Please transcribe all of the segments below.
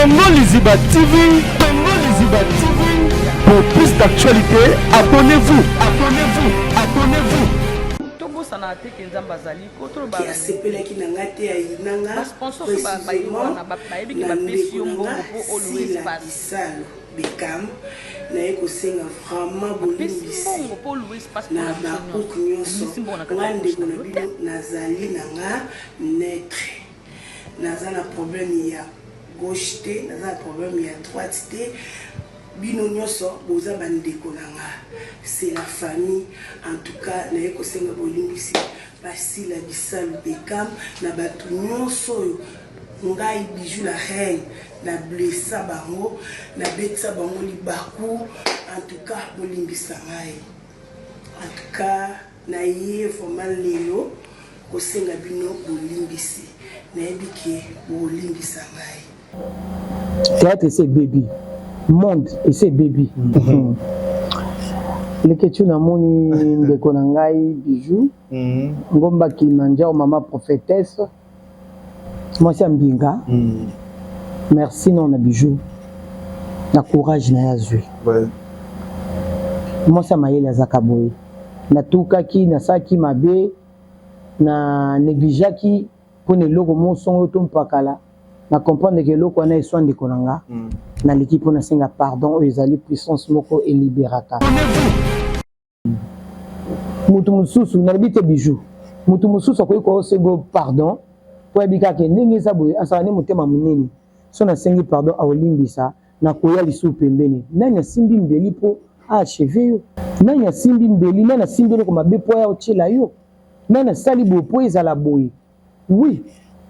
Congo Liziba TV, Congo Liziba TV. Pour plus d'actualité, abonnez-vous, abonnez-vous, abonnez-vous. Tobo sana te kenzamba zali kotro ba. Qui a sepelé qui n'a ngate ya inanga. Ba sponsor ba ba na ba ebi ki ba pesi yombo pour always pass. Bekam na eko senga vraiment bolimbisi. Bongo pour always pass na ba kukunyoso. Ngande ko na bino nazali nanga netre. Nazana problème ya gauche te, nazana problème ya droite te. Bino nyoso boza bandeko nanga. C'est la famille en tout cas na eko senga bolimbisi. Basi la bisalu Bekam na batu nyoso ngai bijou la reine na blessa bango na betsa bango libaku en tout cas bolimbisa ngai en tout cas na ye formal lelo ko senga bino bolimbisi na ebike bolimbisa ngai théâtre c'est baby monde et c'est baby le que tu namoni ndeko na ngai bijou ngomba Kilimanjaro maman prophétesse moi c'est Mbinga merci non na bijou na courage na yazui moi ça maïla zakaboy na tukaki na saki mabe na négligaki pour ne logo mon son to mpakala na comprendre que loko na soin de konanga na l'équipe on a singa pardon ezali puissance moko et libérata mutu mususu na bité bijou mutu mususu ko ko sego pardon pour ebika ke ndenge za boye asane mutema munene so na sengi pardon a olimbisa na koya lisu pembeni nanya simbi mbeli po achever yo nanya simbi mbeli nana simbi ko mabe po ya otila yo nana sali bo po ezala boye oui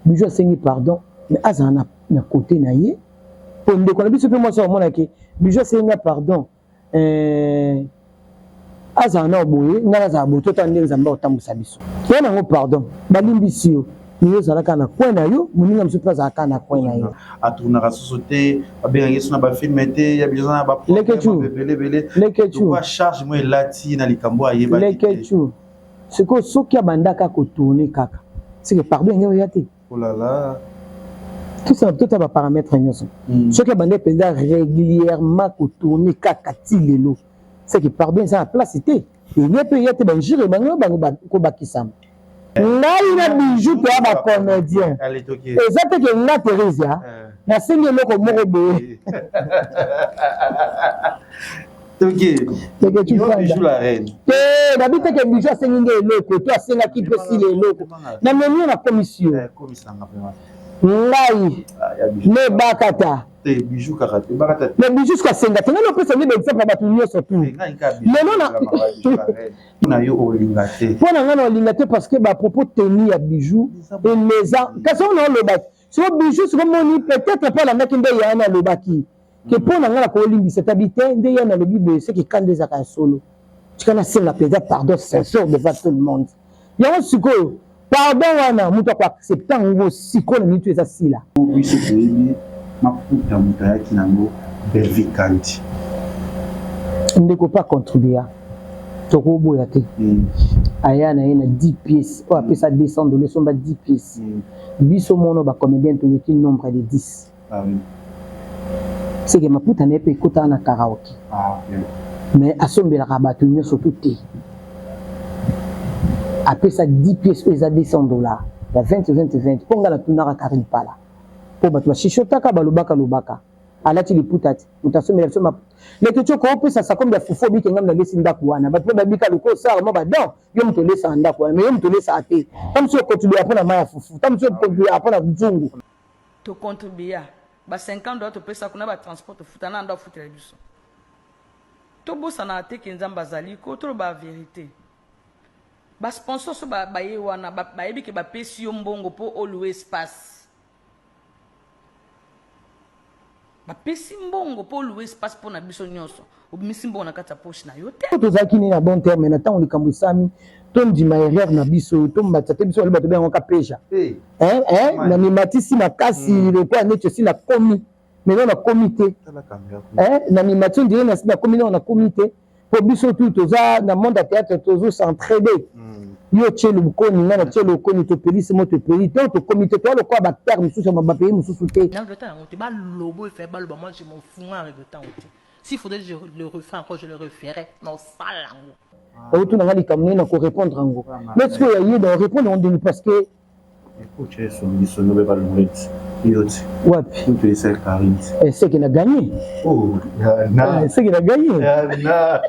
bijou sengi pardon mais azana na côté na ye po ndeko na biso pe mo so mona ke bijou senga pardon azana boye ngana za boto tande nzamba otambusa biso yana ngo pardon balimbisi yo niyo zalaka na coin na yo muninga msupa zalaka na coin na yo atuna société abenga suna ba film te ya bizana na ba belé quoi charge moi lati na likambo ayeba lekechu siko soki abandaka ko tourner kaka c'est que pardon ngeo yate oh là là tout ça tout ba paramètres nyoso soki abandé pendant régulièrement ko tourner kaka tilelo c'est que pardon ça a place té il y a peut yate banjire bango ko bakisama ngai na bijou to ba comédien ezate ke nga Teresa na sengi loko moko boye ok tu bijou la reine d'habitude que bijou sengi loko to senga ki pesi le loko na menu na commission ngai ne bakata bijou karate bakata mais bijou ska senga tenga no pesa ni exemple ba tunyo surtout mais non na yo olingate pour na ngana olingate parce que ba propos tenir ya bijou et les ans quand on a le bac so bijou so moni peut-être pas la maki nde ya na le baki que pour na ngana ko olingi cette habité nde ya na le bible c'est que quand des aka solo tu kana senga peut-être pardon sincère devant tout le monde ya siko pardon wana muto ko accepter ngo siko na mitu eza sila oui c'est baby maputa mutayaki nango bervikandi ndeko pas contribuer toko boya te aya na ina 10 pièces ou après ça descendre le son ba 10 pièces biso mono ba comédien to le nombre de 10 ah oui c'est que maputa ne peut kota na karaoke mais asombela rabatu nyo surtout te après ça 10 pièces ou ça descendre $, la 20 ponga la tunara karim pala pour batwa shishotaka balobaka lobaka alati liputati mutasomela soma leke choko opesa sa kombe ya fufu biki ngam na lesi ndako wana batwa babika loko sara mo badon yo mto lesa ndako mais yo mto lesa ate tamso contribuer apona maya fufu tamso contribuer apona nzungu to contribuer ba $50 to pesa kuna ba transport to futana ndo futela biso to bosana te kenzamba zali ko to ba vérité ba sponsor so ba ye wana ba yebi ke ba pesi yo mbongo po always pass bapesi mbongo po always pass po na biso nyonso obimisi mbongo na kati ya poche na yo te tozalaki nini na bon terme na ntango likambo esami tondima erreur na biso tombata te biso bato bengo kapeja na mimatisi makasi lokola neti osi na komi mais non na komi te na mimati ondire na komi non na komi te pour biso tout toza dans monde à théâtre toujours s'entraider yo tie le bokoni nga na tie le bokoni to pelisi mo to peli donc to comité to le quoi ba terme sous sur ba pays mususu te non le temps on ba lobo fait ba lobo moi je m'en fous avec le temps s'il faudrait que je le refais encore je le referai non ça là au tout na ngali kamné na ko répondre ngo mais ce que y a répondre on dit parce que écoute son no ba le Yoti. Ouais. Tout est ça, Karine. Et c'est qu'il a gagné. Oh, na. C'est qu'il a gagné. Na.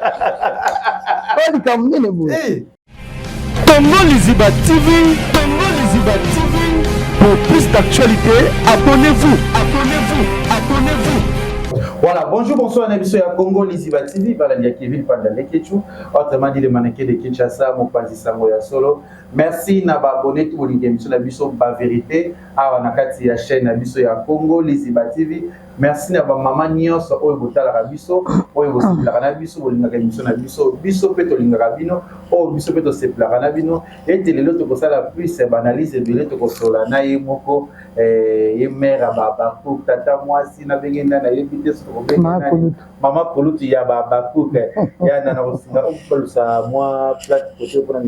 Oh, il a gagné le bout. Congo Liziba TV, Congo Liziba TV. Pour plus d'actualité, abonnez-vous, abonnez-vous, abonnez-vous. Voilà, bonjour, bonsoir, Nabiso ya Congo Liziba TV, par la Kevin Pandale Kechu, autrement dit le mannequin de Kinshasa, mon pasi Sango ya Solo. Merci na ba abonné tout le game sur la biso ba vérité à nakati ya chaîne Nabiso ya Congo Liziba TV. Merci na ba maman nyos oyo botala ka biso, oyo bosipla na biso, bolinga ka biso na biso, biso peto linga ka bino, o biso peto sepla na bino, et telelo to kosala plus banalise belé to kosola na ye moko ye mère ba ko tata mwasi na bengenda na ye bité so ko mama kolutu ya ba ko ya na osinga o sa moi plate côté pour na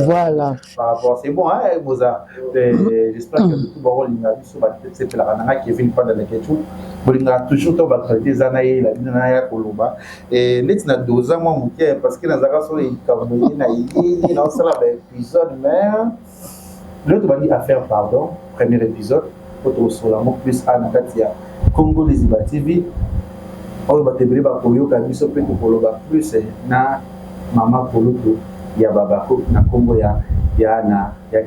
voilà par rapport c'est bon hein boza j'espère que tout bon linga biso ba sepla na Kevin Pandale Kechu bolinga toujours to ba qualité zanaye la bina ya koloba et net na doza moi muke parce que na zaka so e kamoni na yi na sala ba épisode mais l'autre va dire à faire pardon premier épisode autre sur la mot plus à nakatia Congo Liziba TV on va te briller ba koyo ka biso pe to koloba plus na mama koluto ya babako na Congo ya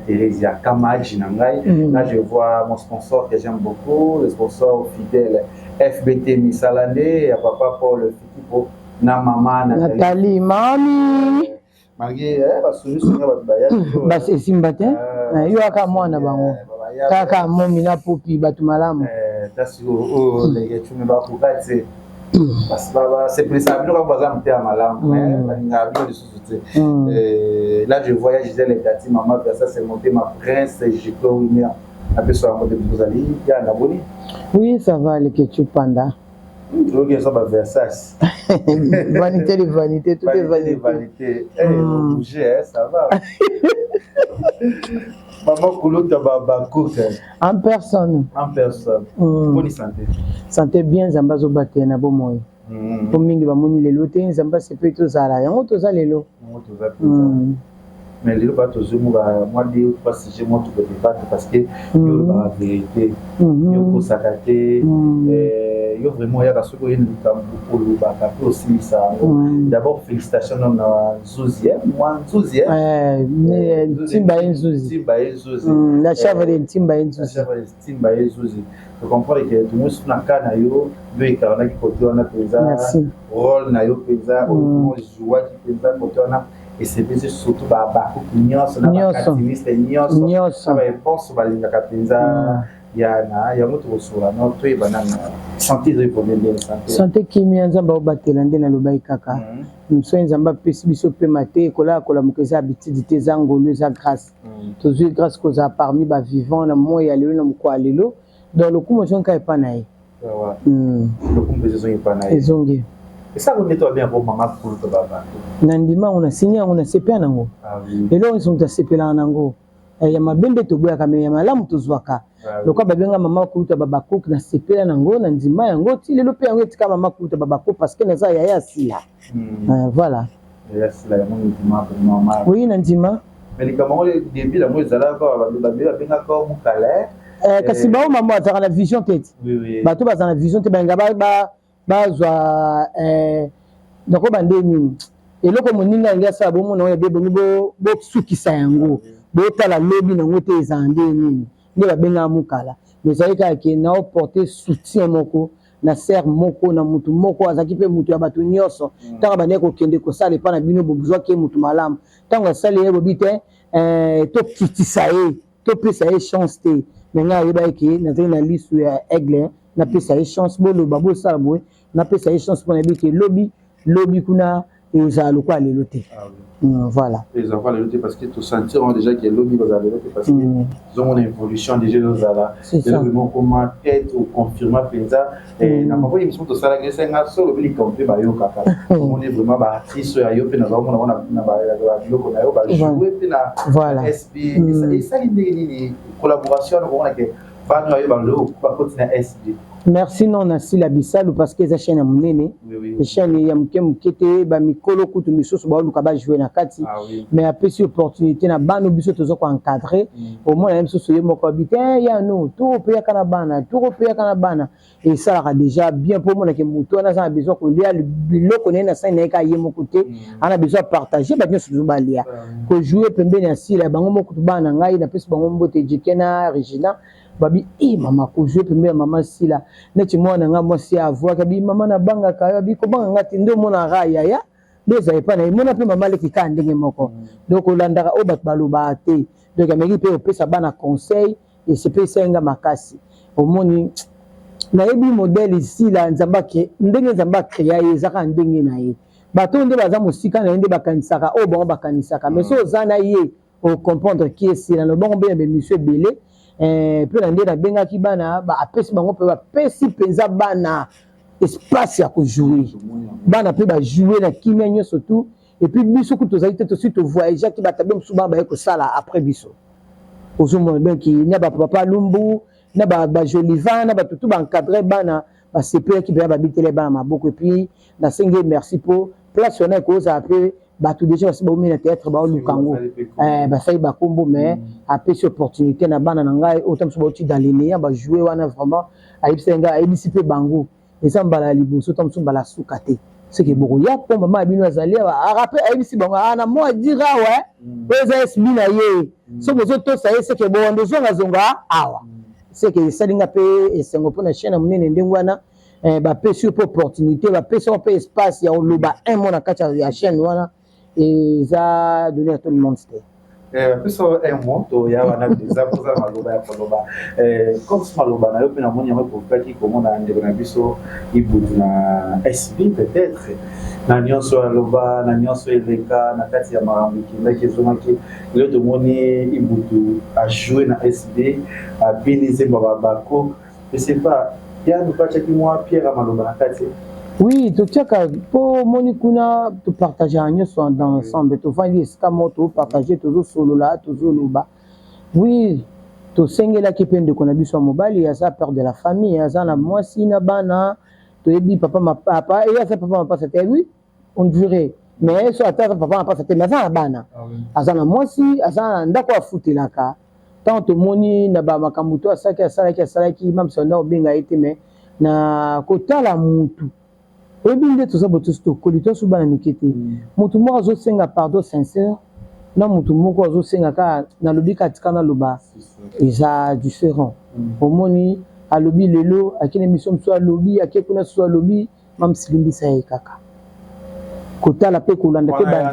Thérèse ya Kamaji na ngai. Là je vois mon sponsor que j'aime beaucoup, le sponsor fidèle FBT Misalane, ya papa Paul Fikipo na maman Nathalie mami malgré ba solution ba c'est simbate yo aka mwana bango kaka momi na popi batu malamu tasi o les chumi ba kokatse parce que c'est plus ça bino ba za mtea malamu mais nga bino de sous là je voyage les tati maman ça c'est monté ma prince je peux venir a pessoa de vous allez ya na boni oui ça va le ketchup panda donc ça va Versace vanité de vanité tout est vanité bouger ça va maman Koluta baba cook en personne bonne santé bien zambazo baté na bomoy pour mingi ba moni lelo te zamba c'est plutôt ça là yango to za lelo mais les pas tous moi dire pas si j'ai moi tout débattre parce que yo la vérité yo ko sakaté yo vraiment ya kasoko une pour le baka aussi ça d'abord félicitations na Zouzième moi Zouzième Timba Nzuzi la chèvre de Timba Nzuzi je comprends que tout le monde na kana yo be karana ki côté on a présent rôle na yo présent on joue qui présent côté on a et c'est bien surtout ba nyos na activiste nyos ça va pense ba linga kapenza ya na ya moto sura no to e banana santé de problème de santé kimi nzamba obatela ndena lobai kaka mso nzamba pesi biso pe maté kola mukeza habitude te zangolo za grâce toujours grâce cause parmi ba vivant na moya lelo na mko alelo dans le coup motion kai pa nae le coup besoin y pa nae ezongi et ça on nettoie bien pour maman pour to baba nandima on a signé on a sepia nango et là ils sont à sepela nango ya mabembe to boya kame ya malamu to zwaka lokwa babenga mama kuta baba cook na sepela nango na ndima yango ti lelo pe yango etika mama kuta baba cook parce que naza ya sila voilà ya sila ya mon ndima mama oui na ndima mais les camarades début la moi zala ko babenga ko mukale kasi ba mama ataka na vision tete bato baza na vision te benga bazwa ndako bande nini eloko moninga ngasa bomo na yebe bo sukisa yango botala lobi nango te ezande nini nde babenga mukala mais ça eka ke na porter soutien moko na ser moko na mutu moko azaki pe mutu ya bato nyonso tanga bande ko kende ko sala pa na bino bobuzwa ke mutu malamu tanga sala ye bobite to kitisa ye to pesa ye chance te menga yeba ke na zena lisu ya aigle na pesa ye chance bolo babo sala boy na pesa ye chance pour na bite lobby kuna et aux allois à l'éloté. Voilà. Les enfants les lutter parce que tout sentiront déjà que l'homme va aller parce qu'ils ont une évolution déjà dans la vraiment comment être ou confirmer ça et n'a pas eu mission de ça la grèce n'a solo il compte ba yo kaka on est vraiment ba artiste ya yo pe na na ba biloko na yo ba jouer pe na SB et ça les collaboration on a que ba no yo ba lo ba continuer SB. Merci non nasi la bisalu parce que za chaîne ya munene chaîne ya mukete ba mikolo kutu misoso ba luka ba jouer na kati mais après cette opportunité na bano biso tozo ko encadrer au moins même soso yemo ko habiter ya no tout pe ya kana bana et ça a déjà bien pour moi que muto na za besoin ko lia biloko na sa na ka yemo côté ana besoin partager ba bien soso ba lia ko jouer pembeni ya sila bango mokutu bana ngai na pesi bango mbote jikena Regina babi mama ko jouer pembeni mama sila neti mwana nga mwasi avwa kabi mama na banga ka bi ko banga ngati ndo mona raya ya beza epa na mona pe mama le kika ndenge moko donc olandaka o bat baloba te donc ameki pe opesa bana conseil et se pe senga makasi omoni na yebi modèle ici la nzamba ke ndenge nzamba créa ezaka ndenge na ye bato nde baza musika na nde bakanisaka o bango bakanisaka mais so zana ye o comprendre qui est là le bon bien monsieur Belé pe na nde na bengaki bana ba apesi bango pe bapesi penza bana espace ya kojouer bana pe ba jouer na kimia nyonso tout et puis biso ku tozali te tosi to voyager ki batabe musu ba ye ko sala après biso ozomona donc na ba papa lumbu na ba jolivan na ba tutu ba encadrer bana ba CP ki ba bitele bana maboko et puis na senge merci pour place on est cause après bato déjà basi baumi na théâtre ba lukango basali bakombo mais après cette opportunité na bana na ngai autant so bauti dans les néants ba jouer wana vraiment ayisenga ayibisi pe bango eza mbala liboso autant so mbala sukate c'est que boko ya po mama abino azali a rappel ayibisi bango na moi dira ouais eza SB na ye so bozo to ça c'est que bon ndezo ngazonga awa c'est que salinga pe esengo pona chaîne munene ndengwana ba pe sur opportunité ba pe sur espace ya oloba un mona kacha ya chaîne wana et ça donné à tout le monde c'était plus un mois to ya wana déjà pour ça maloba ya koloba comme maloba na yo pe na moni ya ko kaki comme on a ndeko na biso ibutu na SB peut-être na nyonso aloba na nyonso eleka na kati ya marambo ki ezomaki lelo to moni ibutu a jouer na SB a biniser babako je sais pas ya ndukacha ki moi Pierre maloba na kati. Oui, tu sais que pour Monikuna, tu partages dans ensemble, tu vas dire tu partager toujours solo là, toujours le bas. Oui, tu sais que là qui peine de connaître son mobile, il y a ça peur de la famille, il y a ça la moi si na bana, tu dis papa ma papa, et il y a ça papa ma papa c'était oui, on dirait. Mais sur la terre papa ma papa c'était mais ça la bana. Azana moi si, azana ndako a foutre là ka. Tant to moni na ba makamuto asaki asaki même son nom binga été mais na kota la mutu. Et bien, tout ça, tout colliteur sous bana mikete. Mutu mo azo senga pardon sincère. Na mutu mo ko azo senga ka na lobi katika na loba. Eza différent. Au moni a lobi lelo akine mission so lobi akekuna so lobi mam silimbi sa kaka. Kota la pe ko landa pe ba.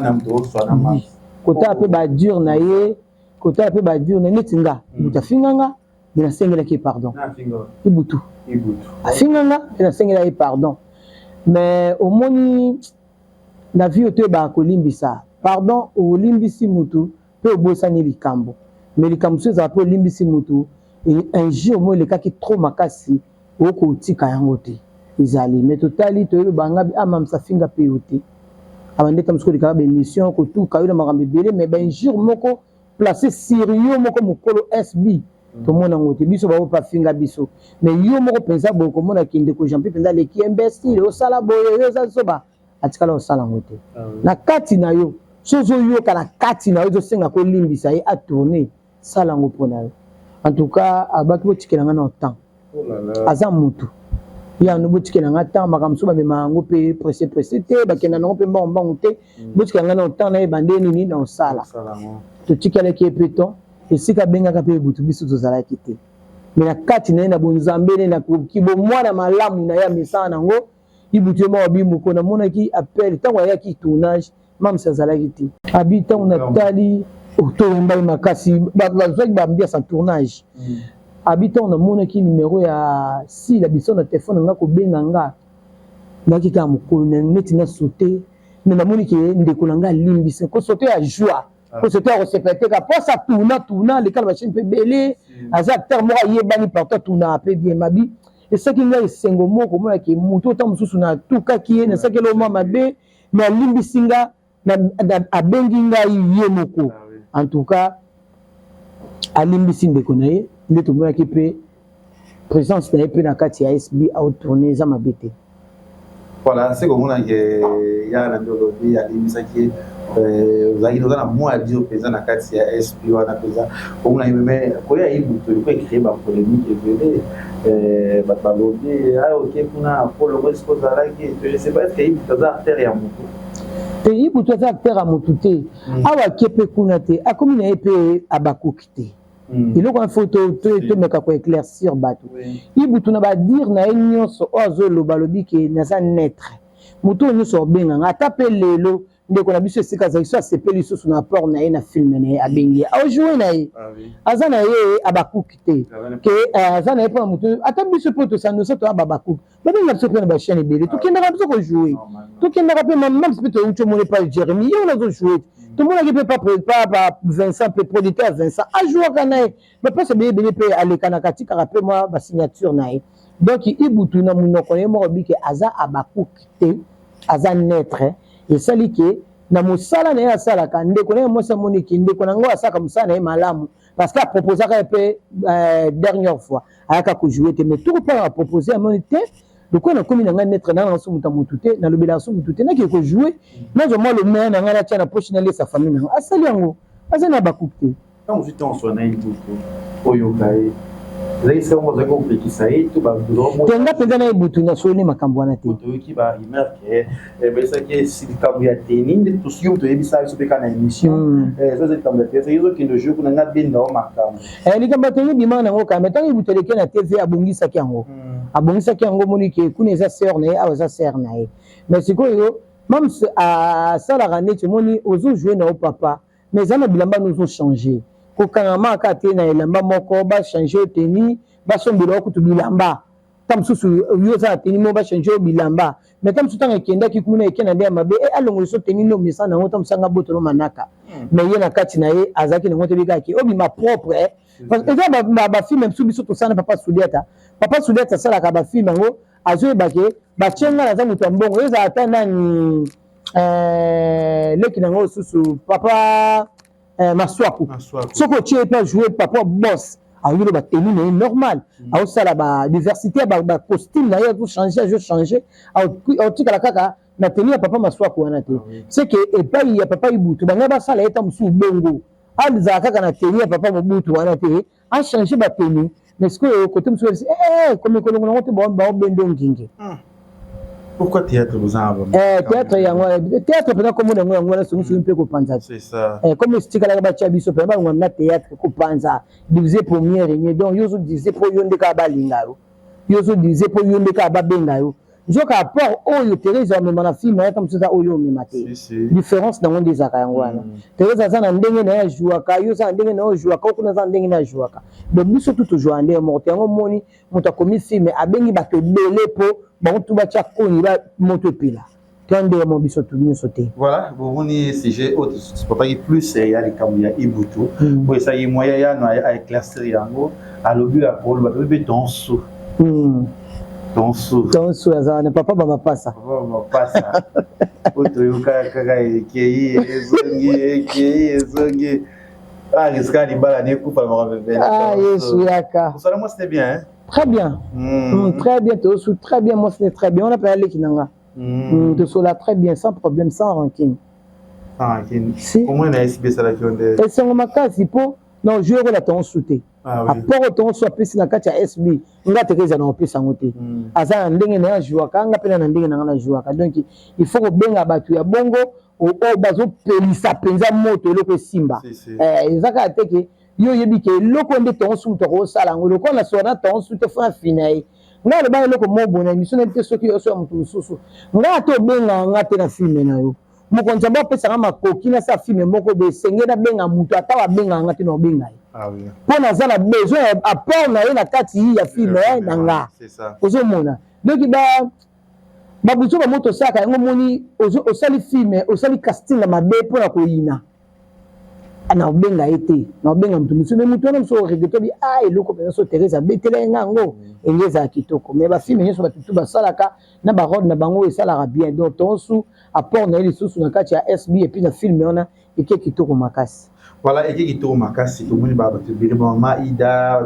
Kota la pe ba dur na ye, kota la pe ba dur na netinga. Muta finganga, na sengela ki pardon. Ibutu. Afinganga, na sengela ki pardon. Mais au moni la vie au teba kolimbisa pardon au limbisi mutu peut bosani likambo mais likambo ça peut limbisi mutu et un jour moi le cas qui trop makasi oko tika yango te izali mais totali to banga amam sa finga peyote abande tam sko dikaba mission ko tout kayo na makambe belé mais ben jour moko placer sérieux moko mokolo SB to mona ngote biso ba pa finga biso mais yo moko pensa bo ko mona kinde ko jampi pensa le ki imbécile o sala boyo yo za soba atikala o sala ngote na kati na yo sozo yo kala kati na yo zo senga ko limbisa ye a tourner sala ngo pona yo en tout cas abaki bo tikela ngana temps aza mutu ya no bo tikela ngana temps makamso ba mema ngo pe pressé te ba kena ngo pe mbongo te bo tikela ngana temps na e bande nini na o sala to tikela ki peton esika bengaka pe butu biso tozala kite mais na kati na bonzambele na kibo mwana malamu na ya misana nango ibutu ma obimu ko na mona ki appel tango ya ki tournage mam sazala kite habita on a tali to mbai makasi ba mbia sa tournage habita on a mona ki numéro ya si la biso na téléphone nga ko benga nga na kita mukolo na neti na sauter mais namoni ke ndeko na nga limbisa ko sote ya joie ko sote ya resepete ka posa tourna le kala machine pe belé aza acteur moko yebani partout tourna pe bien mabi et ça qui ngai sengo moko mona ke muto ta mususu na tuka ki na sakelo mama be na limbisinga na abengi ngai ye moko en tout cas alimbisi ndeko na ye nde tomona ki pe présence na ye pe na kati ya SB au tourner za mabete. Voilà, c'est comme on a il y a un endroit il y a des qui vous avez dans un mois à dire présent dans quatre SP ou dans présent comme on a même quoi il y a eu tout le créer ma polémique et venir batalobi ah OK pour le reste que ça là qui je sais pas est-ce qu'il y a des artères à moto pays pour toi acteur à motuté awa kepe kunate akomina epe abakokite il a une photo te meka ko éclaircir bato ibutu na ba dire na nyonso ozo lobalobi ke na sa naître mutu nyonso benga ata lelo ndeko na biso sika za iso sepeli so na port na na film na abengi a jouer na ye azana ye abakukite ke azana ye pa mutu ata biso poto sa no so to ababaku ba benga biso pe na ba chaîne bele to kenda biso ko jouer to kenda pe même biso to ucho mone pa Jérémy yo na zo jouer tout le monde qui peut pas Vincent peut producteur Vincent a joué kanae mais pas se bien pe aller kanakati rappelle moi ba signature nae donc ibutu na munoko ye mo biki aza abakukite aza naître et sali ke na musala na ya sala ka ndeko na mo sa moniki ndeko na ngo asaka musala na malamu parce qu'a proposé ka pe dernière fois aka ko jouer mais tout pas proposer à monité donc on a comme na naître na so mutamutute na lobela so mutute na ki ko jouer na zo mo le main na ngana tia na poche na sa famille na asali yango azana bakukite quand vous êtes en sona ibutu oyo kai laisse on va comprendre qui ça est tout ba tenga penza na ibutu na soni makambo wana te to ki ba remarque mais ça qui si kambu ya tening tout si to ebisa so pe kana émission ça c'est comme ça c'est yo qui le jeu kuna ngabinda o makambo ni kamba tengi bima na ngo ka metangi ibutu leke na TV abongisa ki yango abongisa ki yango moni ke kuna za sœur na ye aza sœur na ye mais sikoyo même à sala rane tu moni ozo jouer na o papa mais ça na bilamba nous ont changé ko kangama ka te na elamba moko ba changer teni ba sombilo ko to bilamba tam susu yo za teni mo ba changer bilamba mais tam sutanga kenda ki kuna ekena ndia mabe alongo so teni no misa na ngoto msanga boto no manaka mais ye na kati na ye azaki na ngoto bika ki obi ma propre parce que ba film même subiso to sana papa Soudeta sala ka ba film ngo azo bake ba chenga na za mutu mbongo eza ata nani leki na ngo susu papa Maswaku soko tie pas jouer papa boss a eu ba tenue normal a sala ba diversité ba costume na yo changer a tika la kaka na tenue papa Maswaku wana te c'est que et pas il y a papa Ibutu ba ngaba sala eta musu bongo aliza kaka na tenue papa Mobutu wana te a changer ba tenue mais ce que côté musu comme ko ngona ngote ba bendo nginge. Pourquoi théâtre vous en théâtre yango théâtre pena comme on yango na sunu mpe ko panza c'est ça comme stika la ba chabiso pena ba ngona théâtre ko panza diviser première réunion donc yozo diviser pour yonde ka ba lingaro yozo diviser pour yonde ka ba bengayo joka apport oyo Teresa me mana film ya tam tsa oyo me mate différence dans monde des yango wana Teresa za na ndenge na ya jouaka yo za ndenge na yo jouaka ko na za ndenge na jouaka donc biso tout jouer ndenge morte yango moni muta komi film abengi ba to belé po bon tout ba tia ko ni ba moto pila quand mon biso tout bien sauter voilà bon ni sujet autre c'est pas plus il y a les kamuya Ibutu pour ça y moyen ya no a éclaircir yango à l'obus la pour le béton Tonso azana papa baba pasa auto yoka kaka ki ezongi risque ni bala ne coupe ma Yesu yaka ça moi c'était bien hein très bien très bien Tonso très bien moi c'était très bien on a parlé kinanga Tonso là très bien sans problème sans rancune comment on a SB ça la qui on et c'est mon makasi po non je la Tonso te apport autant soit pesi na kati ya SB nga tekeza na opesa ngote aza ndenge na jouer kanga pena na ndenge na jouer donc il faut ko benga batu ya bongo o bazo pelisa penza moto loko simba ezaka teke yo yebike loko nde tonsu to ko sala ngolo ko na sona tonsu te fa finai nga le ba loko mobo na mission te soki yo so mutu mususu nga to benga nga te na film na yo mokonza ba pesa kama koki na sa film moko be sengena benga mutu atawa benga nga te no benga oui pour na a besoin apport na na kati ya film na nga c'est ça ozomona donc ba babuso ba moto saka yango moni osali filme osali casting na mabe mpona koyina na obenga ete na obenga mutu mosusu me mutu wana mosusu oregrete bi eloko mpenza so Thérèse abetela ye ngango enge ezala kitoko mais bafilme nyonso batutu basalaka na barole na bango esalaka bien donc tonsu apport na ye lisusu na kati ya SB epuis na filme wana eke kitoko makasi. Voilà, et qui tourne ma casse, tout le monde va te dire, maman, Ida,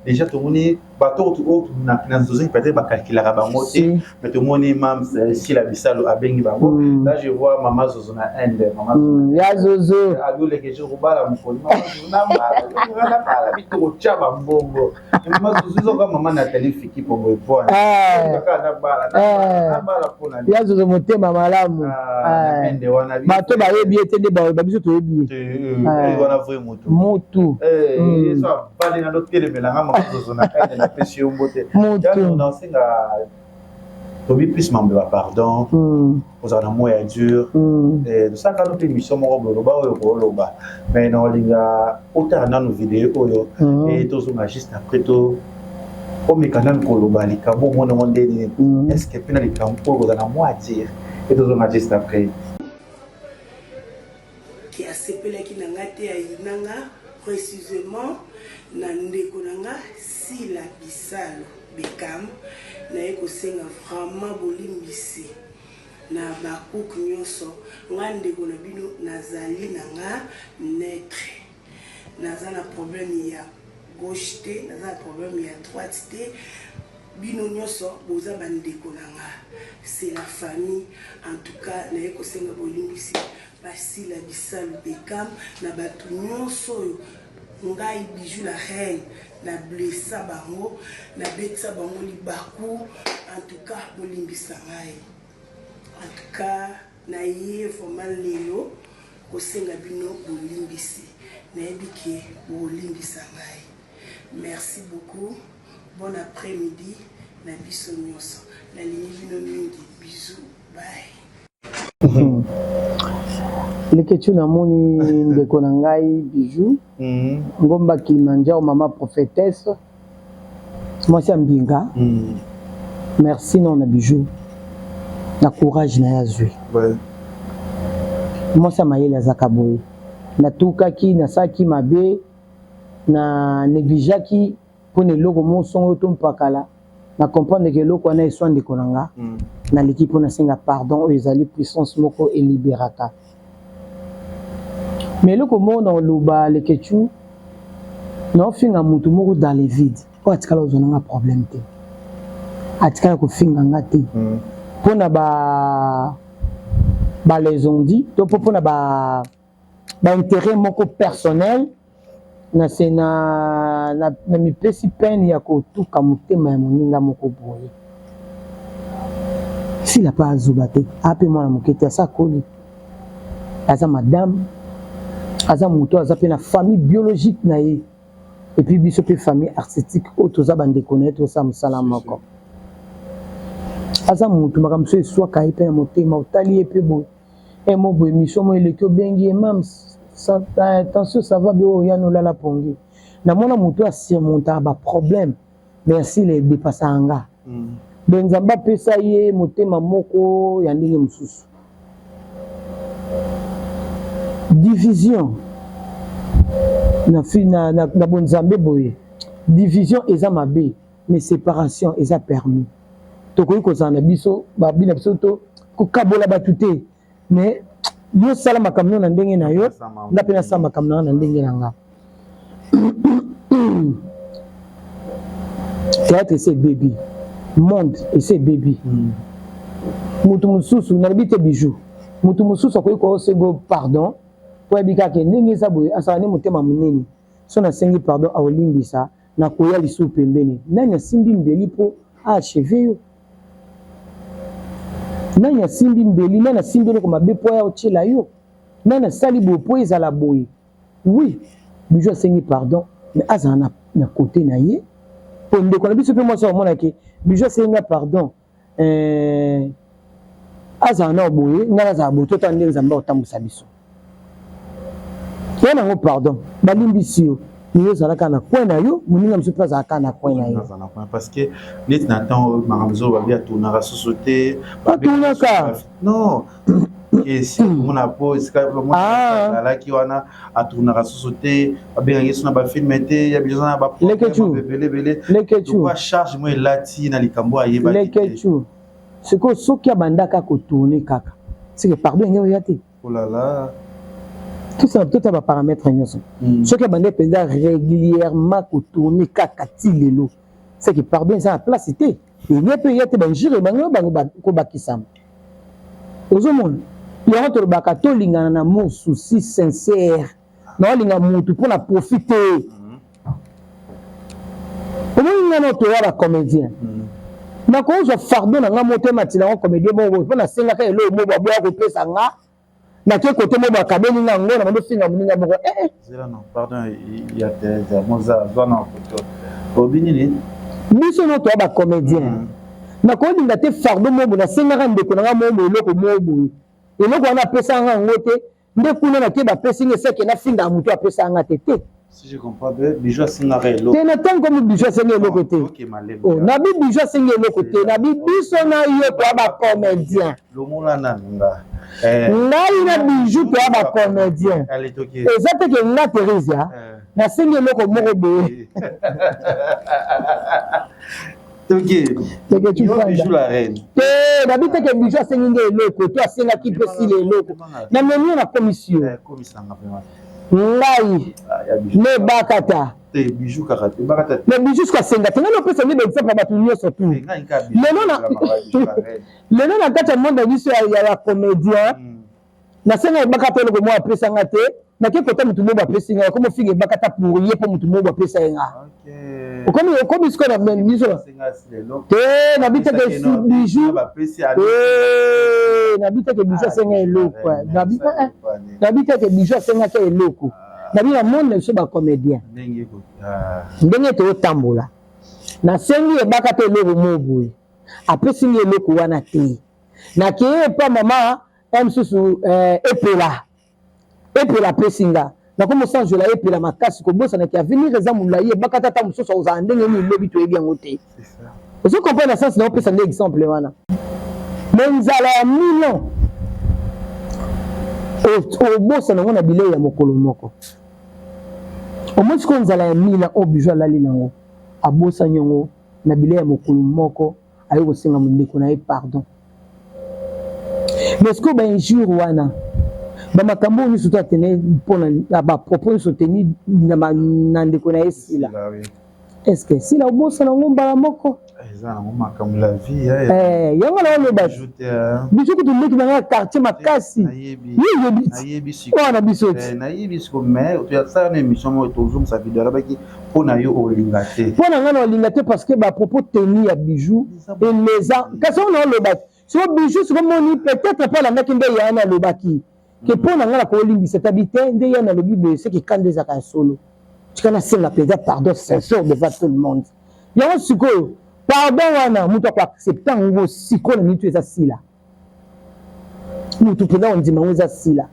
déjà tout le monde, bateau tout autre, n'a peut-être pas calculer à bamoté, mais tout le monde est même si la bissalo a bengi bango. Là, je vois maman Zozona Inde, maman. Ya Zozo. Ado les que je roba la mfoni. Maman, on a pas la vie au chaba mbongo. Maman Zozo comme maman Nathalie Fiki pour me voir. Ya Zozo motema malamu. Inde wana. Bato ba yebi etende ba biso to yebi. Wana vrai moto. Moto. Ça va dans l'autre télé mais la maman Zozona Inde na pesi mbote. Moto. On ensinga Tobi plus membre pardon. Aux en amour et dur. Et de ça quand nous émission mo loba o loba. Mais non linga autant dans nos vidéos yo et tous magiste après tout comme canal ko loba likabo mo no ndeni. Est-ce que pena likampo aux en amour à dire et tous magiste après. Qui a sepelaki nanga te ayinanga précisément na ndeko nanga Sila Bisalo Bekam na ekosenga vraiment bolimbisi na bakuk nyonso nga ndeko na bino nazali nanga neutre naza na problème ya gauche te naza na problème ya droite te bino nyonso boza bandeko nanga c'est la famille en tout cas na ekosenga bolimbisi Sila Bisalo Bekam na batu nyonso oyo ngai Bijou la reine na blessa bango na betsa bango libaku en tout cas bolimbisa ngai en tout cas na ye vraiment lelo kosenga bino bolimbisi na ebiki bolimbisa ngai. Merci beaucoup, bon après-midi na biso nyonso na lingi bino mingi. Bisous, bye. Leketu na moni ndeko na ngai Bijou ngomba Kilimanjaro mama prophétesse mwasi mbinga merci non na Bijou na courage na yazwi mwasi mayele azaka boye na tukaki na saki mabe na négligeaki pone logo monsongo to mpakala na comprendre que loko na eswa ndeko na nga na l'équipe na senga pardon o ezali puissance moko et libérata. Mais le comment dans le bas les ketchou non finga mutu moko dans les vides ko atikala ozona problème te atikala ko finga ngate pona ba les ondi to pona ba intérêt moko personnel na sena na mi pesi peine ya ko tuka mutema ya moninga moko boye si la pas azubate ape mwana mokete asa koli aza madame aza moto aza pe na famille biologique na ye et puis biso pe famille artistique auto za bande connaître ça musala moko aza moto makambo so eswa kai pe na motema otali pe bo e mo bo émission mo eleki obengi mam attention ça va bien ya no la pongi na mona moto a surmonter ba problème merci les dépassanga benzamba pesa ye motema moko ya ndenge mususu division na bonzambe boye division eza mabe mais séparation eza permis tokoki kozala na biso babina biso to kokabola batu te mais yo sala makambo na ndenge na yo nga mpe nasala makambo na ndenge na nga théâtre ese baby monde ese baby mutu mosusu nalobi te Bijou mutu mosusu akoki kosengo pardon po yebika ke ndenge eza boye asala ne motema monene so nasengi pardon aolimbisa na koya lisusu pembeni nani asimbi mbeli mpo acheve yo nani asimbi mbeli nani asimbi eloko mabe mpo ya otiela yo nani asali boye mpo ezala boye oui Bijou asengi pardon mais azala na kote na ye po ndeko na biso mpe mwasi amonake Bijou asenga pardon azala na boye ngai nazala boye totala nde nzambe akotambusa biso yana ngo pardon balimbisi yo yo ozalaka na coin na yo moninga mosusu mpe azalaka na coin na yo parce que neti na temps makambo oyo babi atournaka soso te atournaka non esi omona po esika azalaki wana atournaka soso te babengaki so na bafilme te ya biloza na baebelebele charge mo elati na likambo ayebaki te sikoyo soki abandaka kotourne kaka seke pardon enge oya te olala tout baparamètre nyonso soki abandi mpenza régulièrement kotourne kaka ti lelo seke pardon eza na place te enge mpe ya te banjire bango kobakisama ozomona yango tolobaka tolingana na mo souci sincère na olinga mutu mpona profite omoningana otoya bacomédien nakozwa fardeau na nga motema ntina yango comédien bongo mpo nasengaka eloo mo baboya kopesa nga nake kote mo bakabeli nga ngo na bandofinga moninga moko biso no toya bacomédien nakolinga te fardeau mobo nasengaka ndeko na nga mobo eloko moboye eloko wana apesa nga yango te nde kuna nake bapesi nga eseke nafinga ya motu apesa nga te te si je comprends bien bijou asengaka eloko te na ntango komi bijou asenga eloko te nabi bijou asenga eloko te nabi biso na yo toya bacomédien ngai na bijou toya bacomédien eza teke nga Theresa nasengi eloko moko boye nabi teke bijou asengi nga eloko to asengaki mpe sila eloko na memi na commission ngai nebakata te bijou kaka te mais bijou soki asenga te ngai nopesa nde baexemple ya bato nyonso tu lelo na kati ya monde ya biso ya bacomédien nasenga ebakata eloko moko apesanga te nake kota motu moko apesi nga yakomi ofinga ebakata pour ye mpo motu moko apesa ye nga okomi sikoyo na biso te nabi teke bijou nabi teke bijou asenga eloko nabi teke bijou asengaka eloko nabi na monde na biso bacomédien ndenge toyotambola nasengi ebaka te eloko moko boye apesi nga eloko wana te nakeye epa mama mosusu epela apesi nga nakomi osanjola epela makasi kobosanaki avenir eza molai ebaka tata mosusu ozala ndenge nini lobi toyebi yango te ozo comprendre na sense na opesa nde exemple wana me nzala ya 1000 ans obosana yango na bilei ya mokolo moko omoi sikoyo nzala ya 1000 ans oyo bijou alali nango abosani yango na bilei ya mokolo moko aye kosenga mondeko na ye pardon mais sikoyo bainjure wana bamakambo oyo nyonso to atene mpona bapropos nyonso teni na ndeko na ye sila est ce que sila obosana yango mbala moko yango na oloba biso kutu ndeki nanga quartier makasi yeyebi wana biso ti mpona yo olinga te mpona nga na olinga te parce que bapropos teni ya bijou eleza kasi oyo na olobaki siko bijou sikomoni peut-être mpo alandaki nde yana alobaki ke mpona nga na koolimbisa tabi te nde yana alobi boye seki kanda ezaka ya solo tika nasenga mpenza pardon sincère devant tout le monde yango sikoyo pardon wana moto akoaccepta yango sikoyo na minito eza sila moto mpenza ondima yango eza sila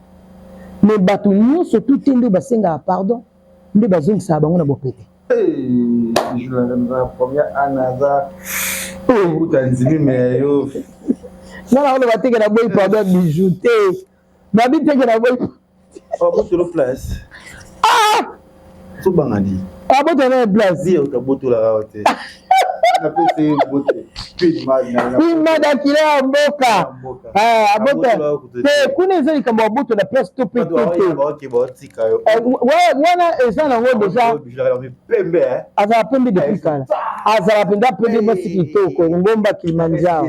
me bato nyonso tu te nde basengaka pardon nde bazongisaka bango na bopete ngana olo bateke na boyi pardon bijou te nabi teke na boyi abotolo place sobangani abotolo na place otabotolaka te imadakile ya mboka te kuna eza likambo ya boto na place to pe te wana eza nango deja azala pembe depuis kala azala mpenza pembe basi kitoko ngomba kilimanjaro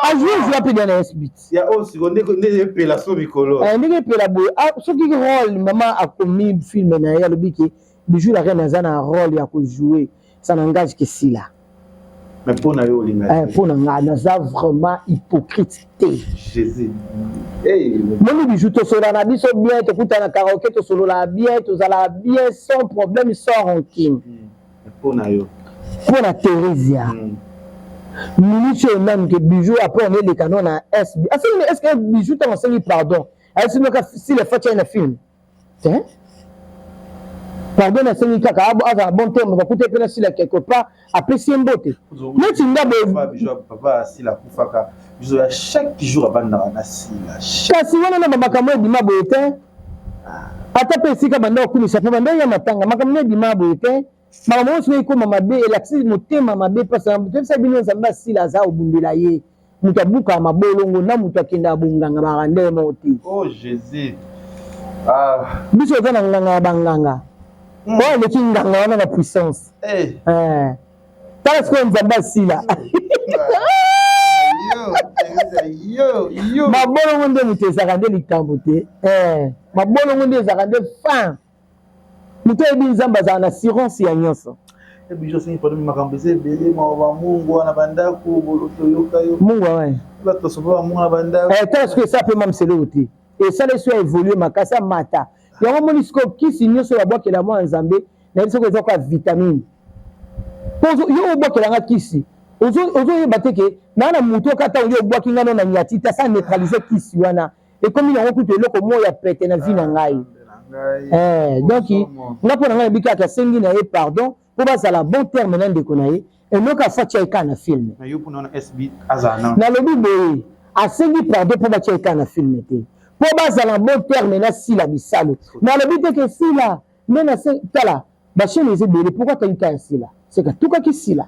azwi apeda na sbit ndenge epela boye soki role mama akomi filme na ye alobiki bijou la reine aza na role ya kojoue ça n'engage que si là. Mais pour nous, pour nous, naza vraiment hypocrite. Jésus. Mon bijou to solo na biso bien, to kuta na karaoké to solo la bien, to zala bien sans problème, sans rancune. Pour nous. Pour la Thérésia. Minute même que bijou après on est les canons na SB. Est-ce que bijou t'a enseigné pardon? Est-ce que si le fait un film? Hein? pardon na sengi kaka aza bon terme bakute pe na sila quelque part apprécier mbote neti ndabo papa sila kufaka biso ya chaque jour abanda na sila kasi wana na makambo ebima boye te ata pe esika banda okumisa pe banda ya matanga makambo ebima boye te makambo nyonso ekoma mabe elakisi motema mabe mpasa tobisa bino nzambe asila aza obundela ye moto abuka mabolongo na moto akenda abonganga bakande moko te oh jésus biso eza na nganga ya banganga oyo eleki nganga wana na puissance tala sikoyo nzambe asila mabolongo nde moto ezalaka nde likambo te mabolongo nde ezalaka nde fin moto oyebi nzambe azala na assurance ya nyonso biso singi pardon makambo eza ebele mawa mungu wana bandako bolotoyoka yo mungu awe bato sopa mungu na bandako tala sikoyo esa mpe mamseloko te esala eso ya évolue makasi amata yango moni sikoyo kisi nyonso babwakela mwa nzambe nayebi soko eza kwa vitamine yo obwakelanga kisi ozoyeba te ke naa na motu okata oli obwaki ngano na nyati te asa neutralize kisi wana ekomi yango kutu eloko moko ya pete na vi na ngai donc nga mpo na ngai nayebi kaka asengi na ye pardon mpo bazala bon terme na ndeko na ye eloko afatia eka na filme nalobi boye asengi pardon mpo batia eka na filme te mpo bazala bon terme na sila bisalo nalobi te ke sila nde na tala bashene eza ebele pourkui atangi ka ya sila seka tukaki sila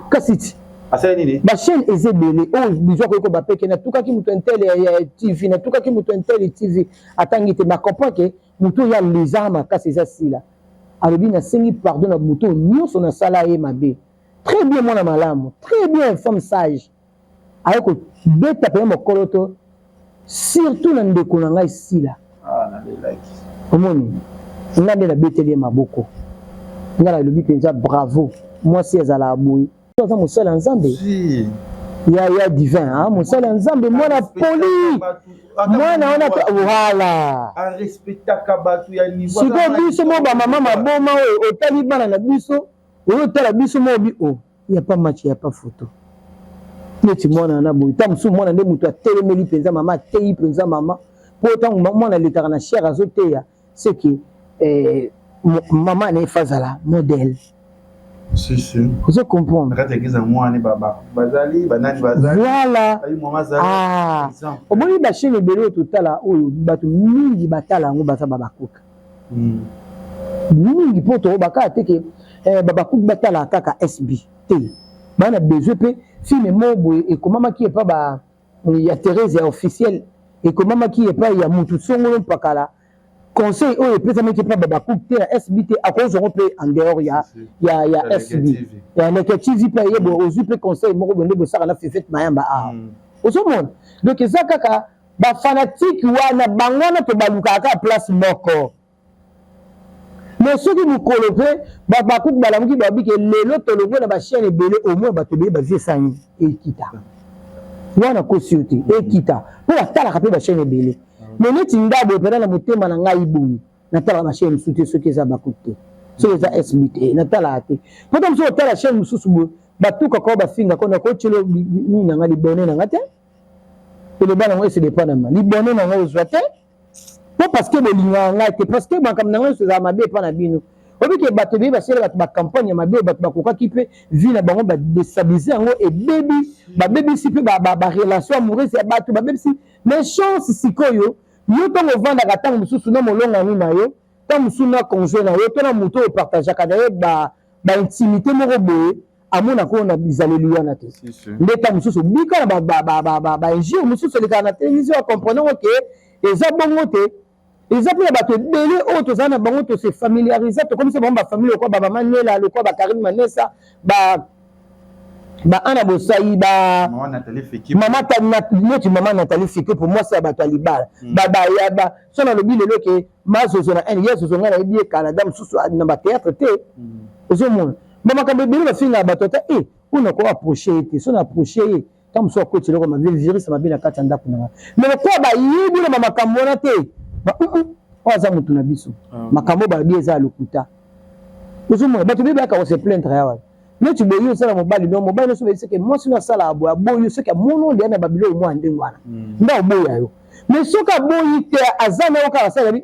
kasi ti bashene eza ebele oyo bizwa koyeko bapeke natukaki moto intele ya tv natukaki moto intele tv atangi te bakomprend ke moto oyo aleza makasi eza sila alobi nasengi pardon na moto nyonso nasala ye mabe très bien mwana malamu très bien femme sage aye kobeta pene mokolo to surtout na ndeko na ngai sila omoni nga nde nabeteli ye maboko nga nalobi mpenza bravo mwasi azala aboyi aza mosala ya nzambe ya divin mosala ya nzambe mwana poli mwana wana voilà sikoyo biso mo bamama maboma oyo otali bana na biso oyotala biso mo obi o ya pa match ya pa photo neti mwana wana boye ta mosusu mwana nde moto atelemeli mpenza mama ateyi mpenza mama mpo ntango mwana aletaka na chere azoteya seke mama na efa azala modèle ozo comprendre voilà omoni bashene ebele oyo totala oyo bato mingi batala yango baza babakuka mingi mpo toyobaka te ke babakuki batala kaka sb te bana besoin mpe filme mo boye ekomamaki epa ya Thérèse ya officielle ekomamaki epa ya mutu songolo mpakala conseil oyo epesamaki epa babakuki te ya sb te akozongo mpe en dehors ya sb ya neke tv mpe yebo ozwi mpe conseil moko boye nde bosaka na fefete mayamba awa ozomona donc eza kaka bafanatike wana bango wana to balukaka kaka place moko mais soki mokolo mpe bakuki balamuki babiki lelo tolongo na bachaine ebele au moins bato ebele bavie esangi ekita wana kosi yo te ekita mpo batalaka mpe bachaine ebele mais neti ndabo pena na motema na ngai boye natalaka bachaine mosusu te soki eza bakuki te soki eza sb te natalaka te mpo ta mosusu otala chaine mosusu boye batukaka oyo bafingaka na kotyelo nini na ngai libone na ngai te eloba nango ese depanama libone nango ozwa te po parce que bolingaka ngai te parce que makambo na ngai nyonso ezala mabe epa na bino obiki bato ebele basala bato bakampagne ya mabe bato bakokaki mpe vi na bango badestabilize yango ebebi babebisi mpe barelation amoureuse ya bato babebisi mais chance sikoyo yo ntango ovandaka ntango mosusu na molongani na yo ntango mosusu na conjoint na yo to na moto oyo partageaka na ye baintimité moko boye amonaka oyo na bizaleli wana te nde ntango mosusu bika na bainjure mosusu elekaka na télévision akomprenango ke eza bongo te eza mpe na bato ebele oyo tozala na bango tose familiarize tokomisa bango bafamile lokwa bamama nela lokwa bakarine manesa baana bosai neti mama natali fike po mwasi ya bato ya libala so nalobi lelo ke mazozo na ene ye zozo ngai nayebi ye canada mosusu na bateatre te ozomona bamakambo ebele bafingaka bato ata mpona ko approche ye te so na approche ye ntango mosusu akoti eloko mabe virus mabe na kati ya ndako na ngai mais lokola bayebi na bamakambo wana te oyo aza motu na biso makambo balobi eza ya lokuta ozomona bato bebe aka kose plaindre yawa neti boyi osala mobali no mobali nyonso beyebisi ke mwasi no asala aboye aboyi soki amono ndeya na babilo mwa ndenge wana nde aboya yo mais soki aboyi te aza na yo kaka asala bi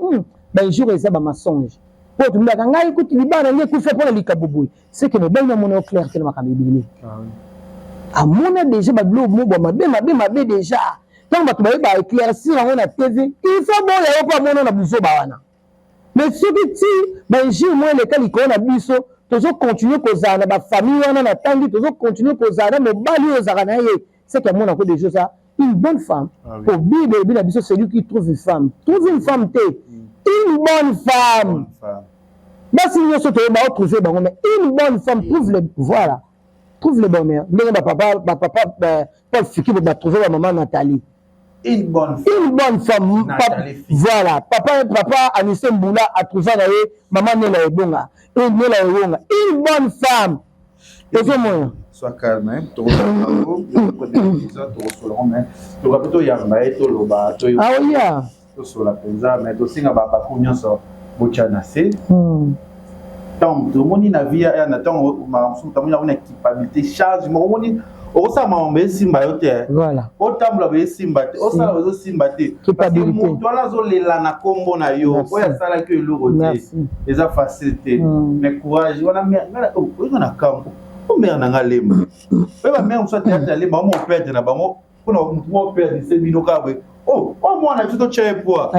ben jour eza ba mensonge po tu mbaka ngai écoute libana ngai ku fait pour les kaboboui c'est que mobile na mono clair tellement makabibili amona déjà ba blo mo mabe déjà tant ba tu ba éclaircir on na TV il faut bon ya pas mona na biso ba wana mais ce qui ti ben jour moi les cas liko na biso toujours continuer kozala na ba famille wana na tangi toujours continuer kozala na mobali ozaka na ye c'est que mona ko déjà ça une bonne femme pour Bible c'est celui qui trouve une femme une bonne femme basi nyonso toyeba otrouve bango mais une bonne femme trouve le bonheur ndenge papa Paul Fiki trouve la maman Nathalie une bonne femme voilà papa Anissé Mboula a trouvé maman Nela Ebonga une bonne femme et c'est moi sois calme hein to ah oui ya to sola penza mais to singa ba kunyonso bochana se tant to moni na via na tant ma so tamuna una équipabilité charge mo moni o sa ma mbe simba yote voilà o tambula be simba te o sala zo simba te équipabilité to la zo lela na kombo na yo ko ya sala ke lo roté eza facilité mais courage wana ngala o na kampo o mère na ngalemba o ba mère so tete lemba mo perdre na bango kuna mo perdre se bino kabwe oh moi na tuto chepo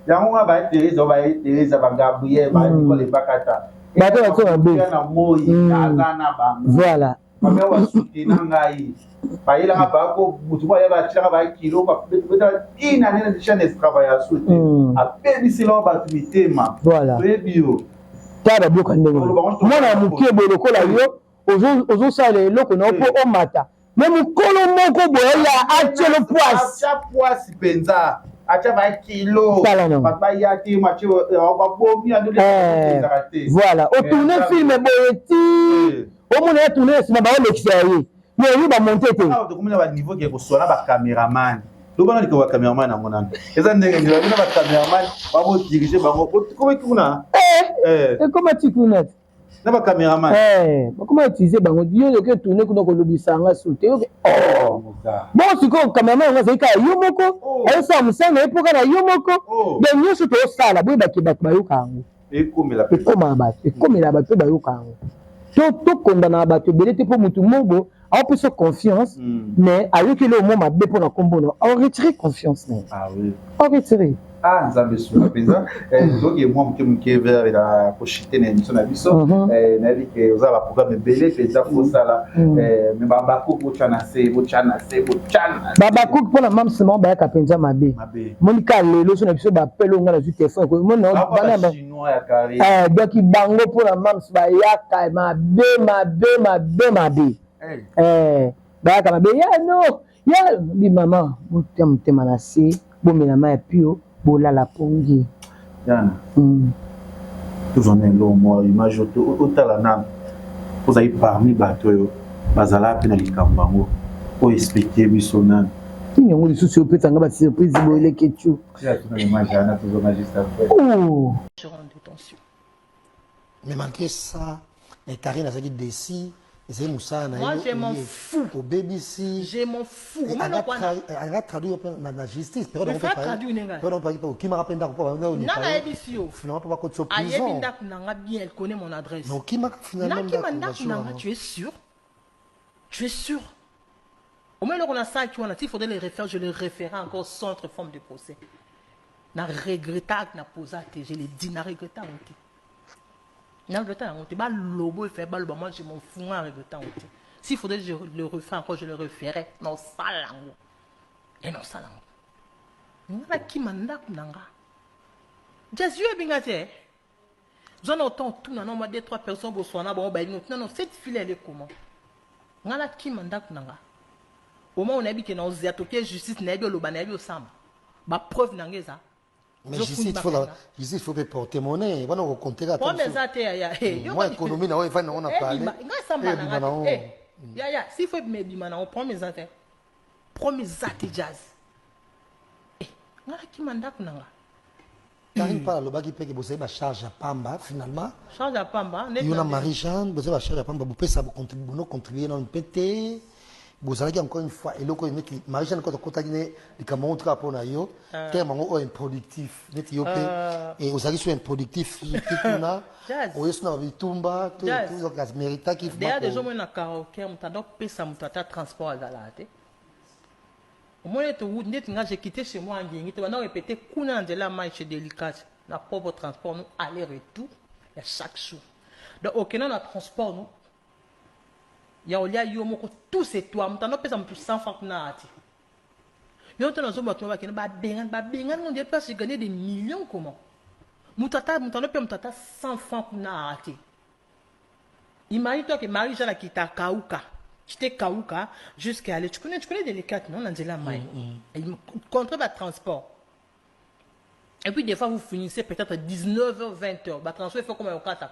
yango nga ba Teresa ba Gabriel ba Nicole Bakata ba to na be na moi azana ba voilà ba wa suti na ngai ba ila nga ba ko mutu ba ya ba tshaka ba kilo ba beta ina nene de chaîne travail ya suti a pebi silo ba tumitema voilà bio tara bloka ndenge mona mukie boloko la yo ozo sale loko na po o mata mais mukolo moko boya achelo poisse penza acha ba kilo ba ya ti machi ba bomi ando le voilà o tourner film boyeti o mona ya tourner sima ba o l'extérieur mais oui ba monter te ah to komina ba niveau ke ko sona ba cameraman do bana liko ba cameraman na ngona eza ndenge ndio bana ba cameraman ba bo diriger bango ko kuna et comment tu connais na ba cameraman comment utiliser bango yo ke tourner kuna ko lobisa nga souté bon siko cameraman nga zeka yo moko esa musanga epoka na yo moko de nyonso to sala boy ba yoka yango ekomela bato bayoka yango to kondana bato ebele te mpo mutu moko aopesa confiance mais ayoki le mo mabe mpo na kombono aoretirer confiance na aoretirer nzambe sula penza donc moi moke vers la koshite na émission na biso nayebi ke oza baprogramme ebele penza kosala me babakoki botyana se babakoki mpona mamsema bayaka mpenza mabe monika lelo so na biso bapele onga na zwi telefone doki bango mpona mamsi bayaka mabe bayaka mabe ya no ya bimama botya motema na se bomela ma ya pio bola la pongi yana toujours nelo mo image otala na ozali parmi bato oyo bazala pe na likambo yango po expliquer biso nani tini yango lisusu opesanga basurprise boeleke tu mais malgré ça les Karine azalaki décis. Moi, je m'en fous. Au BBC. Je m'en fous. Elle a traduit la justice. Il faut traduire. Qui m'a rappelé d'accord. Non, finalement, pas contre prison. Elle connaît mon adresse. Non, qui m'a finalement tu es sûr? Tu es sûr? Au moins, on a ça, il faudrait les refaire. Je les référais encore sans autre forme de procès. Na regrettable, na posé, je l'ai dit, na regrettable. Non, moi je m'en fous en regrettant. S'il faudrait que je le refaire encore, je le referais. Non, ça là. Et non, ça là. Nana qui manda kunanga. Jésus est bien gâté. Vous en autant tout, non, moi, 2-3 personnes, vous soyez non, non, cette fille, elle est comment? Nana qui manda kunanga. Au moment où on a dit que dans la justice, on a dit que le samba. Ma preuve n'a pas. Mais ici, il faut porter monnaie. On va compter la moi, économie, on a parlé. S'il faut me dire, on prend mes affaires. Prends mes affaires jazz. Qui manda kunanga. Karine parle le bagi peke bosé ba charge à Pamba finalement. Charge à Pamba. Il y a Marie-Jeanne, bosé ba charge à Pamba, vous pouvez ça contribuer dans le PT. bozalaki encore une fois eloko neti Marie-Jeanne quand okotaki ne likambo otuka mpona yo terme yango oyo improductif neti yo mpe et ozalaki so improductif kuna oyo so na bitumba méritaki déjà des hommes na karaoké moto adopesa moto ata transport azala te omoni ete ndeti nga j'ai quitté chez moi ngengi te banda répété kuna na nzela mai chez délicate na propre transport nous aller retour ya chaque jour donc okena na transport nous ya olia yo moko tout c'est toi mutano pesa mtu 100 francs na ati yo tena zo bato ba kena ba bengan on dit pas se gagner des millions comment mutano pe mutata 100 francs na ati imagine toi que Marie-Jeanne kita kauka j'étais kauka jusqu'à aller tu connais délicate non Angela mai contre le transport et puis des fois vous finissez peut-être à 19h 20h ba transport il faut comme au kata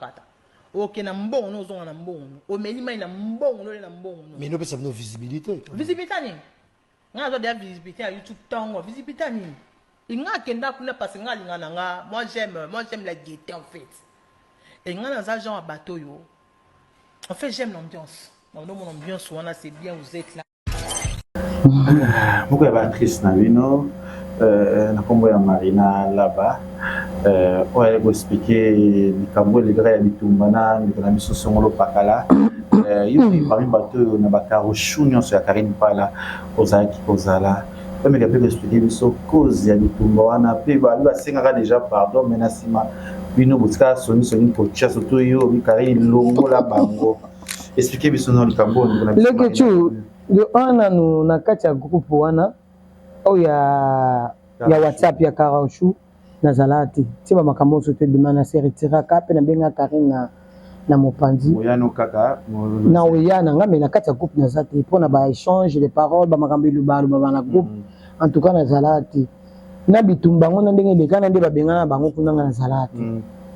ok na mbongo ozonga na mbongo omeli mai na mbongo na mbongo mais nous peut visibilité ni nga zo de visibilité à YouTube tango visibilité ni inga kenda kuna parce nga linga nga moi j'aime la gaieté en fait et nga dans un genre bateau yo en fait j'aime l'ambiance mon ambiance wana c'est bien vous êtes là beaucoup de actrices na vino na kombo ya Marina là-bas ouais vous expliquer likambo le grand ya bitumba na mikona biso songolo pakala il parmi bateau na bakaro chunyo so ya Karine Pala ozaki kozala mais il peut expliquer biso cause ya bitumba wana pe ba sengaka déjà pardon mais na sima bino buska soni ko tia surtout yo mi Karine longo la bango expliquer biso no likambo le que tu le ana no na kati ya groupe wana o ya WhatsApp ya Karaoshu nazalati tiba makambo sote demana se retira ka pe na benga Karine na mopanzi oyano kaka na oyana nga me na kati ya groupe nazati pona ba échange de paroles ba makambo lubalu ba na groupe en tout cas nazalati na bitumba ngona ndenge lekana nde ba bengana bango kuna nga nazalati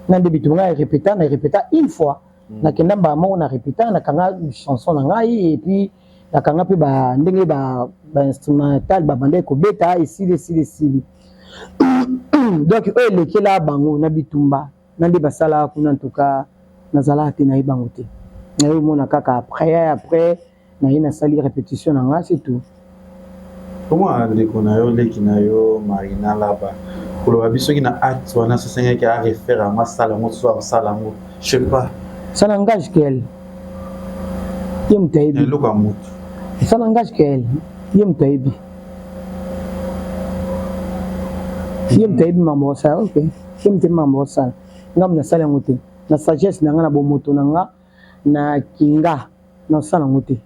na nde bitumba répéta une fois na kenda ba mo na répéta na kanga chanson na ngai et puis na kanga pe ba ndenge ba instrumental ba bande ko beta ici donc eux lekela bango na bitumba na nde basala kuna en tout cas nazalati na ibango te na yo mona kaka après na ina sali répétition na nga c'est tout comment ndeko na yo leki na yo Marina là-bas pour le biso qui na acte wana se senga qui a référé à ma sala mo soir sala mo je sais pas ça n'engage qu'elle yem taibi le ko moto ça n'engage qu'elle yem taibi mambo ça ok yem taibi mambo ça ngam na sala ngote na sagesse na nga na bomoto na nga na kinga na sala ngote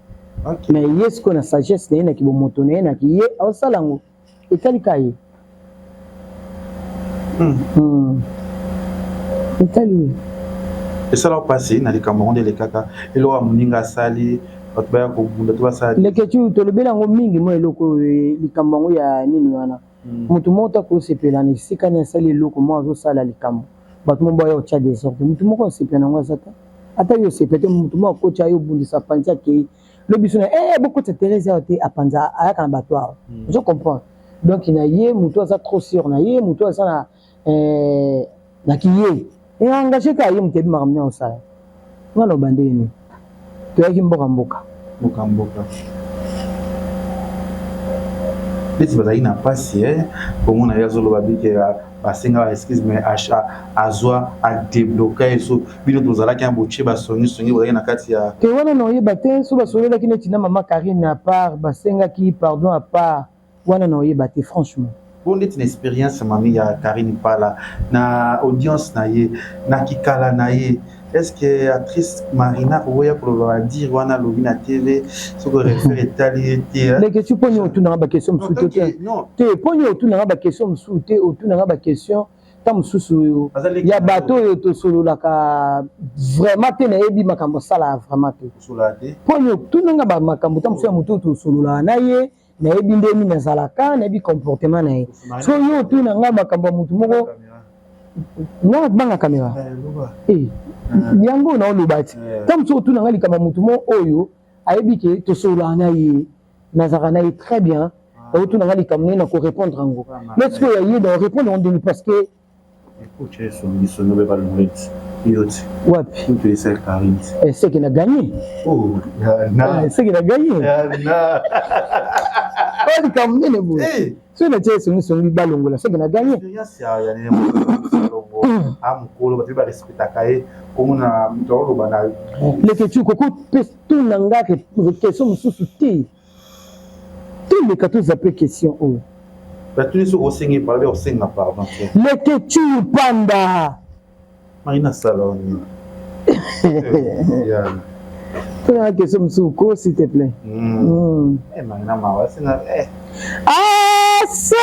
okay mais yesko na sagesse na ki bomoto na ki ye au sala ngo etali kai etali et ça leur passé na les Cameroun de les kaka elo amuninga sali batba ko bunda to sali le que tu to le belango mingi mo eloko likambo ya nini wana mutu mota ko sepela ni sikana sali loko mo azo sala likambo bato mo boyo cha des sortes mutu moko sepela ngo sata ata yo sepete mutu mo ko cha yo bundisa panza ke le biso na beaucoup de Thérèse te apanza aka na bato je comprends donc na ye mutu asa trop sûr na ye mutu asa na kiye et engagé ka ye mutu bi makamna osala ngalo bandeni to yaki mboka beti bazali na pasi komona ya zolo babike basenga excuse mais azwa a débloquer so bino tozalaki boche basongi bazali na kati ya te wana no yeba te so basolelaki neti na mama Karine à part basengaki pardon à part wana no yeba te franchement bon neti une expérience mami ya Karine Pala na audience na ye na kikala na ye est-ce que actrice Marina oya pour leur dire wana lobi na TV ce que réfère Italie te mais que tu poni autour na ba question msuté te poni autour na ba question msuté autour na ba question ta msusu ya bato yo to solo la ka vraiment te na ebi makambo sala vraiment te solo te poni autour na ba makambo ta msusu mutu to solo la na ye na ebi ndemi na zalaka na ebi comportement na ye so yo autour na makambo mutu moko na banga kamera yango na olobati tam surtout na ngali kama mutu mo oyo ayebi ke to sola na ye nazaka na ye très bien auto na ngali kama na ko répondre ngo mais ce que y a dans répondre on dit parce que Écoute, ils sont nommés par le monde. Wapi? Tout est celle Karine. C'est qu'il a gagné. Oh, Yana. C'est qu'il a gagné. Yana. Oh, il a gagné le bout. Si on a dit que c'est un ballon, c'est qu'il a gagné. Il y a ça, il y a des gens am kolo ba respect akaye comme na mtoro bana. Le que tu coco tout nanga que question sous te. Tous les cartons appellent question. Ba tous les au singi parler au singa pardon. Le que tu panda. Marina salon. Ya. Tu as question sous ko s'il te plaît. Eh Marina mawa singa Ah ça.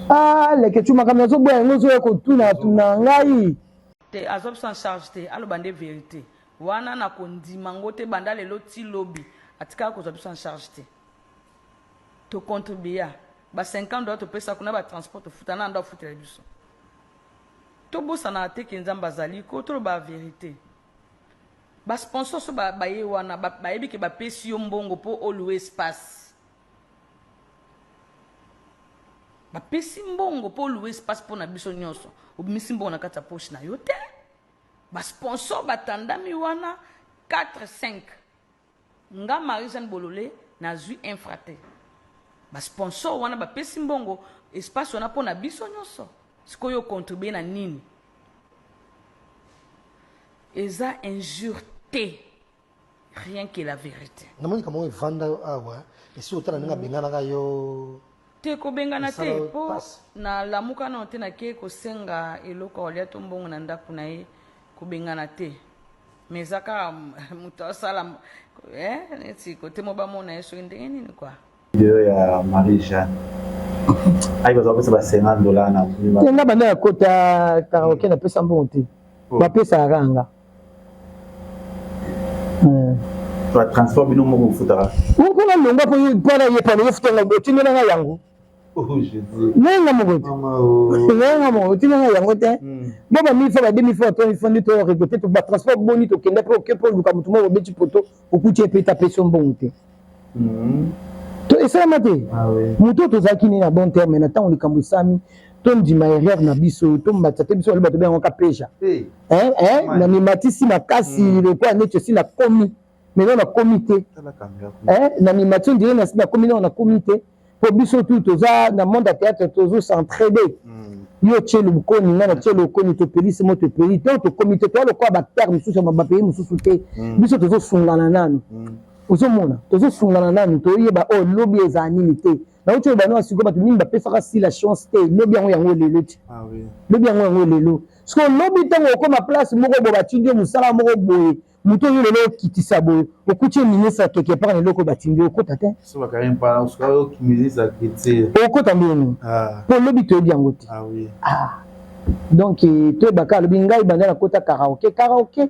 Ah le que tu m'as comme ça boy ngozo ko tuna ngai. Te azop sans charge te alo bande vérité. Wana na kondima ngote banda lelo ti lobby atika ko zop sans charge te. To contribuer ba 50 dollars to pesa kuna ba transport to futana ndo futere biso. To bosa na te kinzamba zali ko to ba vérité. Ba sponsor so ba ye wana ba yebi ke ba pesi yo mbongo po always pass. Ba pesi mbongo po always pass po na biso nyonso. Obimisi mbongo na kata poche na yo te. Ba sponsor ba tandami wana 4-5. Nga Marie-Jeanne Bololé na zui infraté. Ba sponsor wana ba pesi mbongo espace wana po na biso nyonso. Sikoyo contribuer na nini? Eza injurté. Rien que la vérité. Namoni kama we vanda awa. Esi otala ninga bengana ka yo. Te ko bengana te po na lamuka na te na ke ko senga eloko olia to mbongo na ndaku na ye ko bengana te. Mezaka muto sala neti ko te mo ba mona yeso ndenge nini kwa. Video ya Marie-Jeanne. Aïe ba pesa ba 50 dollars na. Nga banda ya kota karaoke na pesa mbongo te. Ba pesa ranga. Tu as transport bino mo futara. Ko na longa po para ye pa no futanga botini na yango. Oh Jésus. Nenga mo gote. Nenga mo botini na yango te. Baba mi fa ba 2000 fois 3000 fois to récolter to ba transport boni to kenda po ke po luka mutu mo beti poto okuti pe ta peso mbongo te. To esa mate. Ah oui. Mutu to zakini na bon terme na tant likambo sami. To ndima erreur na biso to mbatate biso le bato bengo ka peja. Na ni matisi makasi le kwa neto si na komi. Mais on a comité. L'animation dirait na comité on a comité. Pour biso tout toza na monde à théâtre tozo s'entraider. Yo tchelo bukoni na tchelo koni to police mo to pays to comité to le quoi ba terme sous ma pays musu te. Biso tozo sungana nanu. Ozo mona tozo sungana nanu to yeba o lobby ezanini te. Na ocho ba no asiko ba to nimba pesa si la chance te lobby yango lelo ti. Ah oui. Lobby yango lelo. Parce que lobby tango ko ma place moko bo ba tindi musala moko boye. Muto yo lelo kitisa boye okuti ministre quelque part lelo ko batindi okota te so ba quand pas on sera qui ministre kiti okota mbini pour lobby to yango te ah oui donc to baka lobi ngai banda na kota karaoke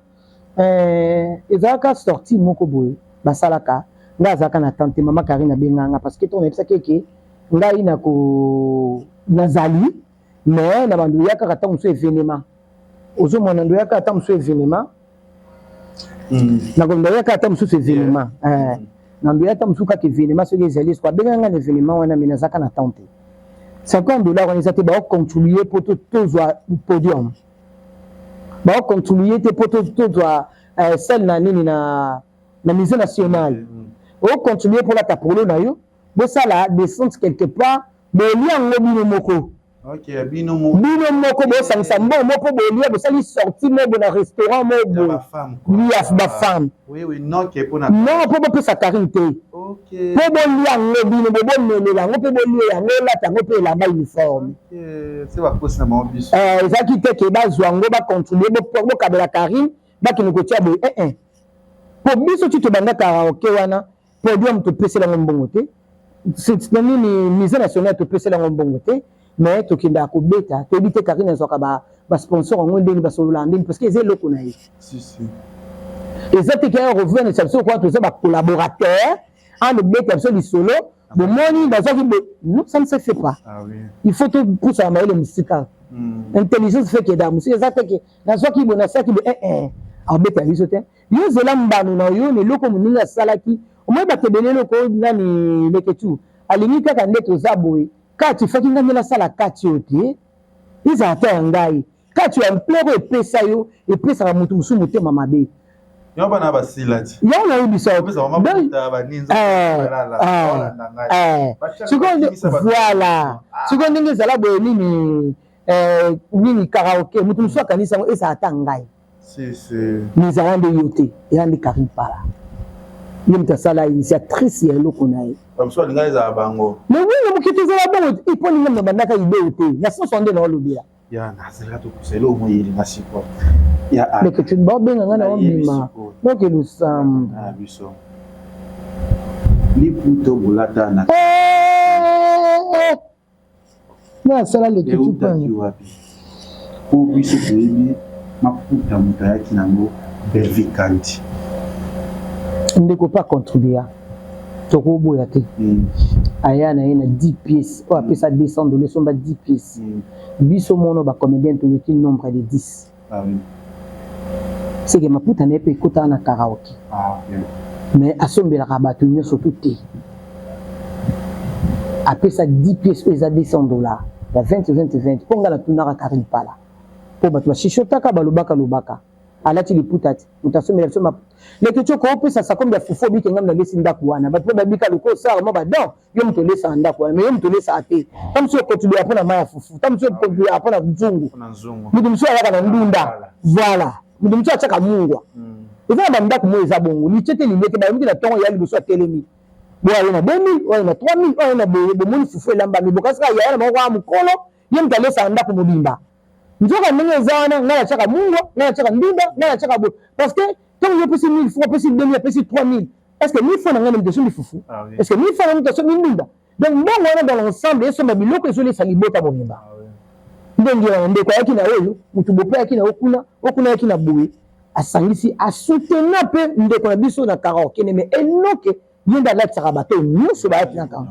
ezaka sorti moko boye basalaka nga zaka na tante mama Karina benganga parce que to on epsa keke ngai na ko nazali mais na bandu yaka kata muso événement ozo mona ndo yaka kata muso événement na ko ndoya kata mususu événement na ndoya kata mususu kaka événement soki ezali kwa benganga na événement wana mina zaka na tante 50 dollars on ezate ba contribuer pour tozwa podium ba contribuer te pour tozwa celle na nini na musée national o contribuer pour la tapolo na yo bo sala descente quelque part bo liango bino moko. Ok, bino moko bo sangisa mbo moko bo lia bo sali sorti mo bo na restaurant mo bo ba femme ba femme oui non ke pona non po bo pesa karité ok po bo lia ngo bino bo nelela ngo pe bo lia ngo la tango pe la ba uniforme ok c'est ba poste na mo biso ezaki te ke ba zwango ba contrôler bo kabela Karine ba kino ko tia bo po biso tu to banda karaoke wana podium to pesa la mbongo te c'est nini musée national to pesa la mbongo te mais tokinda ko beta to bité Karine nzoka ba sponsor ngo ndeni ba solola ndeni parce que c'est loko na ye si ezate ke revenu ça so quoi to ça ba collaborateur en beta so li solo bon moni bazaki non ça ne se fait pas ah oui il faut tout pour ça mais le musical intelligence fait que da musique ezate ke na so ki bona ça ki a beta biso te yo zela mbanu na yo ne loko muninga salaki o mo ba tebele loko nani leketu alingi kaka ndeto za boye kati faki ngambela sala kati ote eza ata ngai kati ya mplero epesa yo epesaka motu mosusu motema mabe yo bana basilati yango nayebi so voilà sikoyo ndenge ezala boye nini karaoke motu mosusu akanisa yango eza ata ngai nizala nde yo te eya nde Karine Pala ye moto asala initiatrice ya eloko na ye mais oui mokiti ezala bongo ipo ninga na bandaka ideo te na sanso nde naolobela mais que tu vas bien ngana omima donc nous sommes liputo bulata na na sala le tout point pour biso toyebi maputa muta yaki nango bervikandi ndeko pas contribuer toko boya te aya na ye na 10 pièces o apesa $200 somba 10 pièces biso mono ba comédien to yoti nombre de 10 c'est que maputa ne peut écouter na karaoke mais asombelaka bato nyonso tout te apesa 10 pièces eza $200 ya 20 mponga na tunaka Karine Pala po bato bashishotaka balobaka alati liputa te mutasombela biso maputa leke toko opesa sakombe ya fufu bike ngam na lesi ndako wana bato babika loko sala mo badon yo mto lesa ndako wana mais yo mto lesa ate tamso kotulia apona maya fufu tamso kotulia apona nzungu mudu mso alaka na ndunda voilà mudu mso achaka mungwa eza na ndako mo eza bongo lichete lileke ba mbi na tongo ya liboso telemi bo ayo na 2000 ayo na 3000 ayo na bo moni fufu elamba mi bokasika ya na mwa mukolo yo mto lesa ndako mobimba nzoka ndenge ezana ngala achaka mungwa ngala achaka ndunda ngala achaka bo parce que quand il y a plus 1000 fois, plus 2000, plus 3000, est-ce que 1000 fois dans le de foufou? Est-ce que 1000 fois dans le de minunda? Donc, bon, on est dans l'ensemble, et ce mabilo que je les salibota bonimba. Donc, il y a un découvert qui n'a eu, ou tout beau père qui n'a aucun qui n'a boué, à Sangisi, à soutenir un peu une décoration dans Caro, qui n'est que vient d'aller à Sarabato, nous, ce va être dans Caro.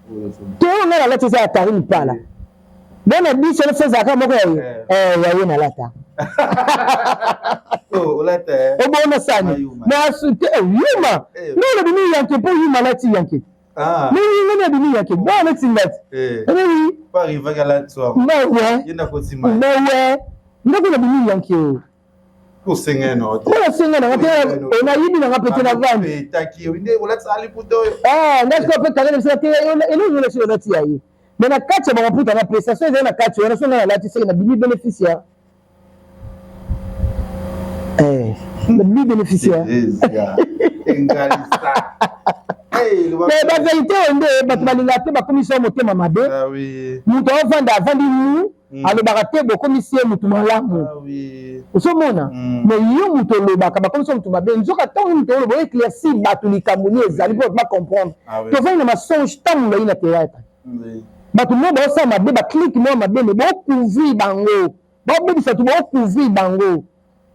Tout le monde a la tête à Karine Pala. Bon, on a dit, c'est le fait à Caro, il y a une alata. Oh, là, Obona sana. Na sute yuma. No bini yanke po yuma lati yanke. Ni bini yanke. Ba lati ngati. Oui. Pas arriver à la soir. Na ouais. Yenda ko sima. Na ouais. Ndako na bini yanke o. Ko senga no. Ko senga na ngate ona yibi na ngapete na vambi. Taki winde ulati ali puto. Ndako pe kale msate elo le sio lati yayi. Mais kati ba maputa na pesa so eza na kati ona so na lati se na bini bénéficiaire. Le lui bénéficiaire. Mais la vérité, on est la commission motema mabe. Muto vanda vandi mu, ale barate bo commission mutu malamu. Osomona. Mais yo muto lo baka ba commission mutu mabe. Nzoka tant muto lo bo éclairci batu likamuni ezali po ba comprendre. To vanda ma songe tant mo ina théâtre. Batu mo ba sa mabe ba clique mo mabe me bo couvrir bango. Ba bebisa tu bo couvrir bango.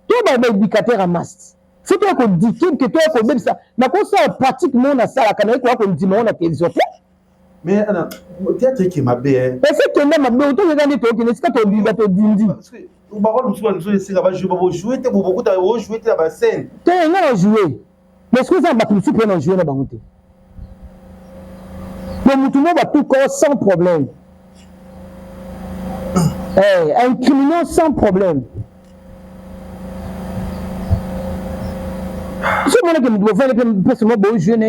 Tout le monde éducateur à masse. C'est toi qu'on dit que toi qu'on dit ça. Na ko ça pratiquement na ça la canal quoi qu'on dit on a télévision. Mais ana théâtre qui m'a bien. Parce que tu m'as bien autant regarder toi qui n'est pas ton biga to dindi. Parce que on va voir nous c'est va jouer te beaucoup ta jouer te la scène. Tu as joué. Mais ce que ça va plus prendre jouer na bangote. Mais tout le monde va tout corps sans problème. Incriminant sans problème. Si on a que nous devons faire les personnes jeunes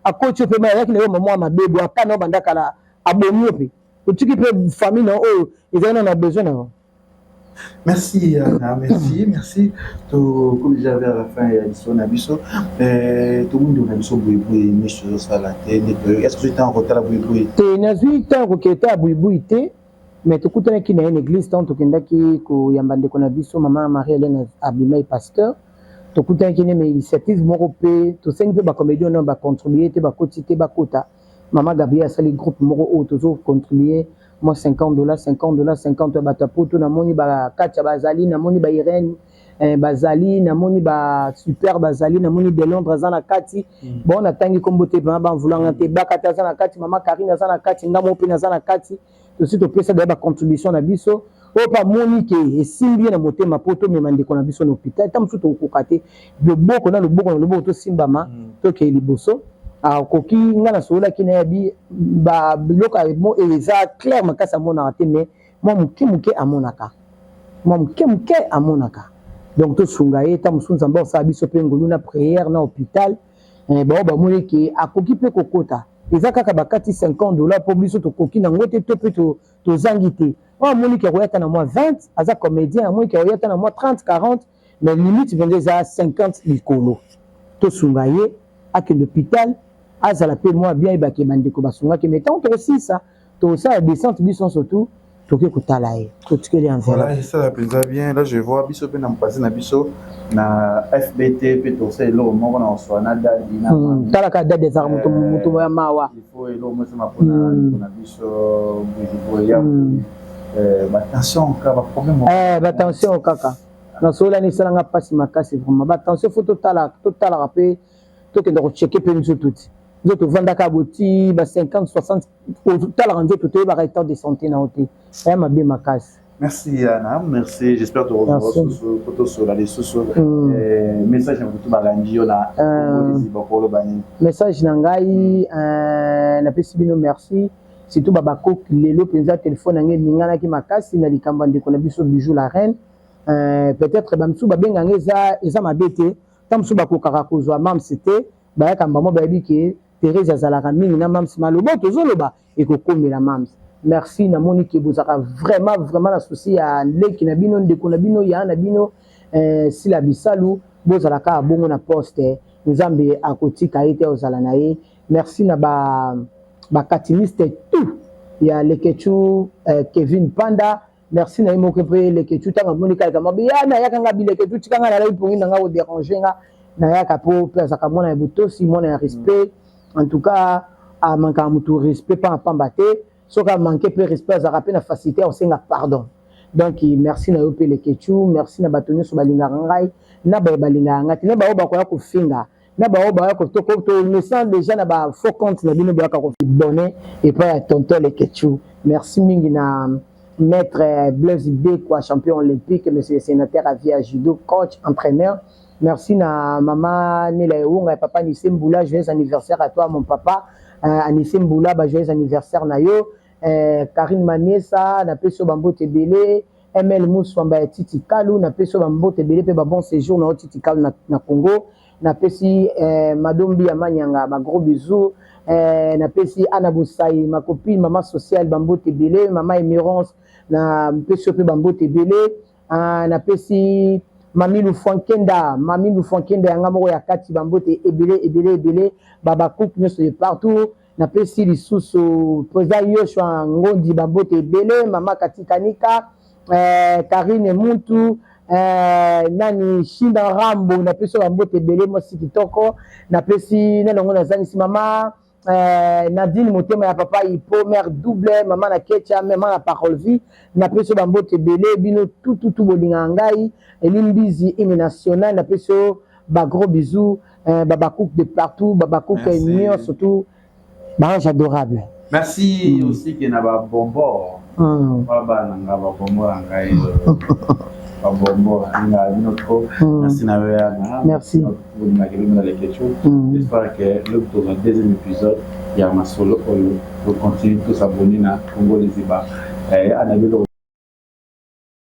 à coach pe ma avec les maman ma bébé à kana bandaka la abonné pe tu qui peut famille non oh ils en ont besoin non. Merci Anna, merci to comme j'avais à la fin édition Abisso tout le monde a biso boui ni chose ça la est-ce que tu es en retard boui te na zui temps ko keta boui te mais to kutana ki na une église tant to kendaki ko yambande ko na biso maman Marie-Hélène Abimay pasteur to kuta qui n'est mais initiative moko pe to cinq pe ba comédien non ba contribuer te ba quotité ba quota maman Gabriel sali groupe moko o to contribuer moi $50 50 bata poto na moni ba kacha bazali na moni ba Irène bazali na moni ba super bazali na moni de Londres za na kati bon na tangi kombo te ba vulanga te ba kata za na kati maman Karine za na kati ngamo pe na za na kati to sito pesa ba contribution na biso o pa moni ke esimbi na motema poto me mande ko na biso na hôpital tam suto kokate le boko na to simbama to ke liboso a koki ngana sola ki na bi ba bloka mo eza clair makasa mona te mais moi muke amonaka donc to sungaye ta musunza mba sa biso pe ngulu na prière na hôpital ba moni ke akoki pe kokota eza kaka bakati $50 pour biso to koki na ngote to pe to zangite wa moni ke royata na moi 20 aza comédien moni ke royata na moi 30 40 mais limite vende za 50 likolo to sungaye à l'hôpital azala pe moi bien ibaki bandeko basunga ke mettons to aussi ça to ça descente biso surtout to ke kutala e to tikeli en voilà ça la penza bien là je vois biso pe na mpasi na biso na FBT pe to ça lo mo na oswana dadi na tala ka dadi za mutu ya mawa il faut elo mo sama pona biso ya attention ka ba problème attention kaka na sola ni sala nga pasi makasi vraiment attention faut totala rapé to ke ndako checker pe nzo tuti nzo to vanda ka boti ba 50 60 totala nzo to ba état de santé na hôtel ya mabe makasi. Merci Anna, merci, j'espère te revoir sur la sous message na tout balandi na message na ngai na pesi bino merci surtout babako lelo penza téléphone ngai ningana ki makasi na likamba ndeko na biso bijou la reine peut-être bamsu babenga ngai eza mabete tamsu bakokaka kozwa mam c'était bayaka mbamo bayebi ke Thérèse azalaka mingi na mams malobo tozoloba ekokomela mams. Merci na monique bozaka vraiment la souci à leki na bino ndeko na bino ya na bino si la bisalu bozalaka bongo na poste nzambe akotika ete ozala na ye. Merci na ba katiniste tout ya lekechu Kevin Panda. Merci na imo kepe lekechu tanga monika kama biana yakanga bilekechu tikanga na lipongi nga o déranger nga na yaka po pesa kama na butosi mona ya respect en tout cas a manka mutu respect pas pambate. Ce qui a manqué de respect, ça a rappelé la facilité, on s'est pardon. Donc, merci na yope le ketchou, merci na batonyo sur balingarangai, na balingarangai, na baoba kwa ko finga, na baoba ko to me sens déjà na ba faux compte na bino ba ko bonnet et pas tonton le ketchou. Merci mingi na maître Blaise Bekwa, champion olympique, monsieur sénateur à via judo, coach, entraîneur. Merci na maman Nela Eunga et papa Nisemboula, joyeux anniversaire à toi mon papa. Anissé Mboula, joyeux anniversaire na yo. Karine Manessa, na peso bambo tebele. ML Mouswamba Titi Kalou, na peso bambo tebele pe bon séjour na Titi Kalou na Congo. Na pesi Madombi Amanyanga, ma gros bisous. Na pesi Anna Boussaï, ma copine, maman sociale bambo tebele, maman Emirance, na peso pe bambo tebele. Na pesi Mami Lufankenda yanga moko ya kati bambote ebele baba coupe nyonso de partout na pesi lisusu poza Yoshua Ngondi bambote ebele mama Katikanika Karine Muntu nani Shinda Rambo na pesi bambote ebele mosi kitoko na pesi nelongo na zangisi mama Nadine Motema ya papa Ipo mère double maman na Kecha maman na parole vie na peso bambote belé bino tout bolinga ngai elimbizi hymne national na peso ba gros bisous baba cook de partout baba cook union surtout barrage adorable. Merci aussi que na ba bonbon baba na ba bonbon ngai merci merci. J'espère que le deuxième épisode il y a ma solo on continue tous s'abonner na Congo les Iba. On a vu le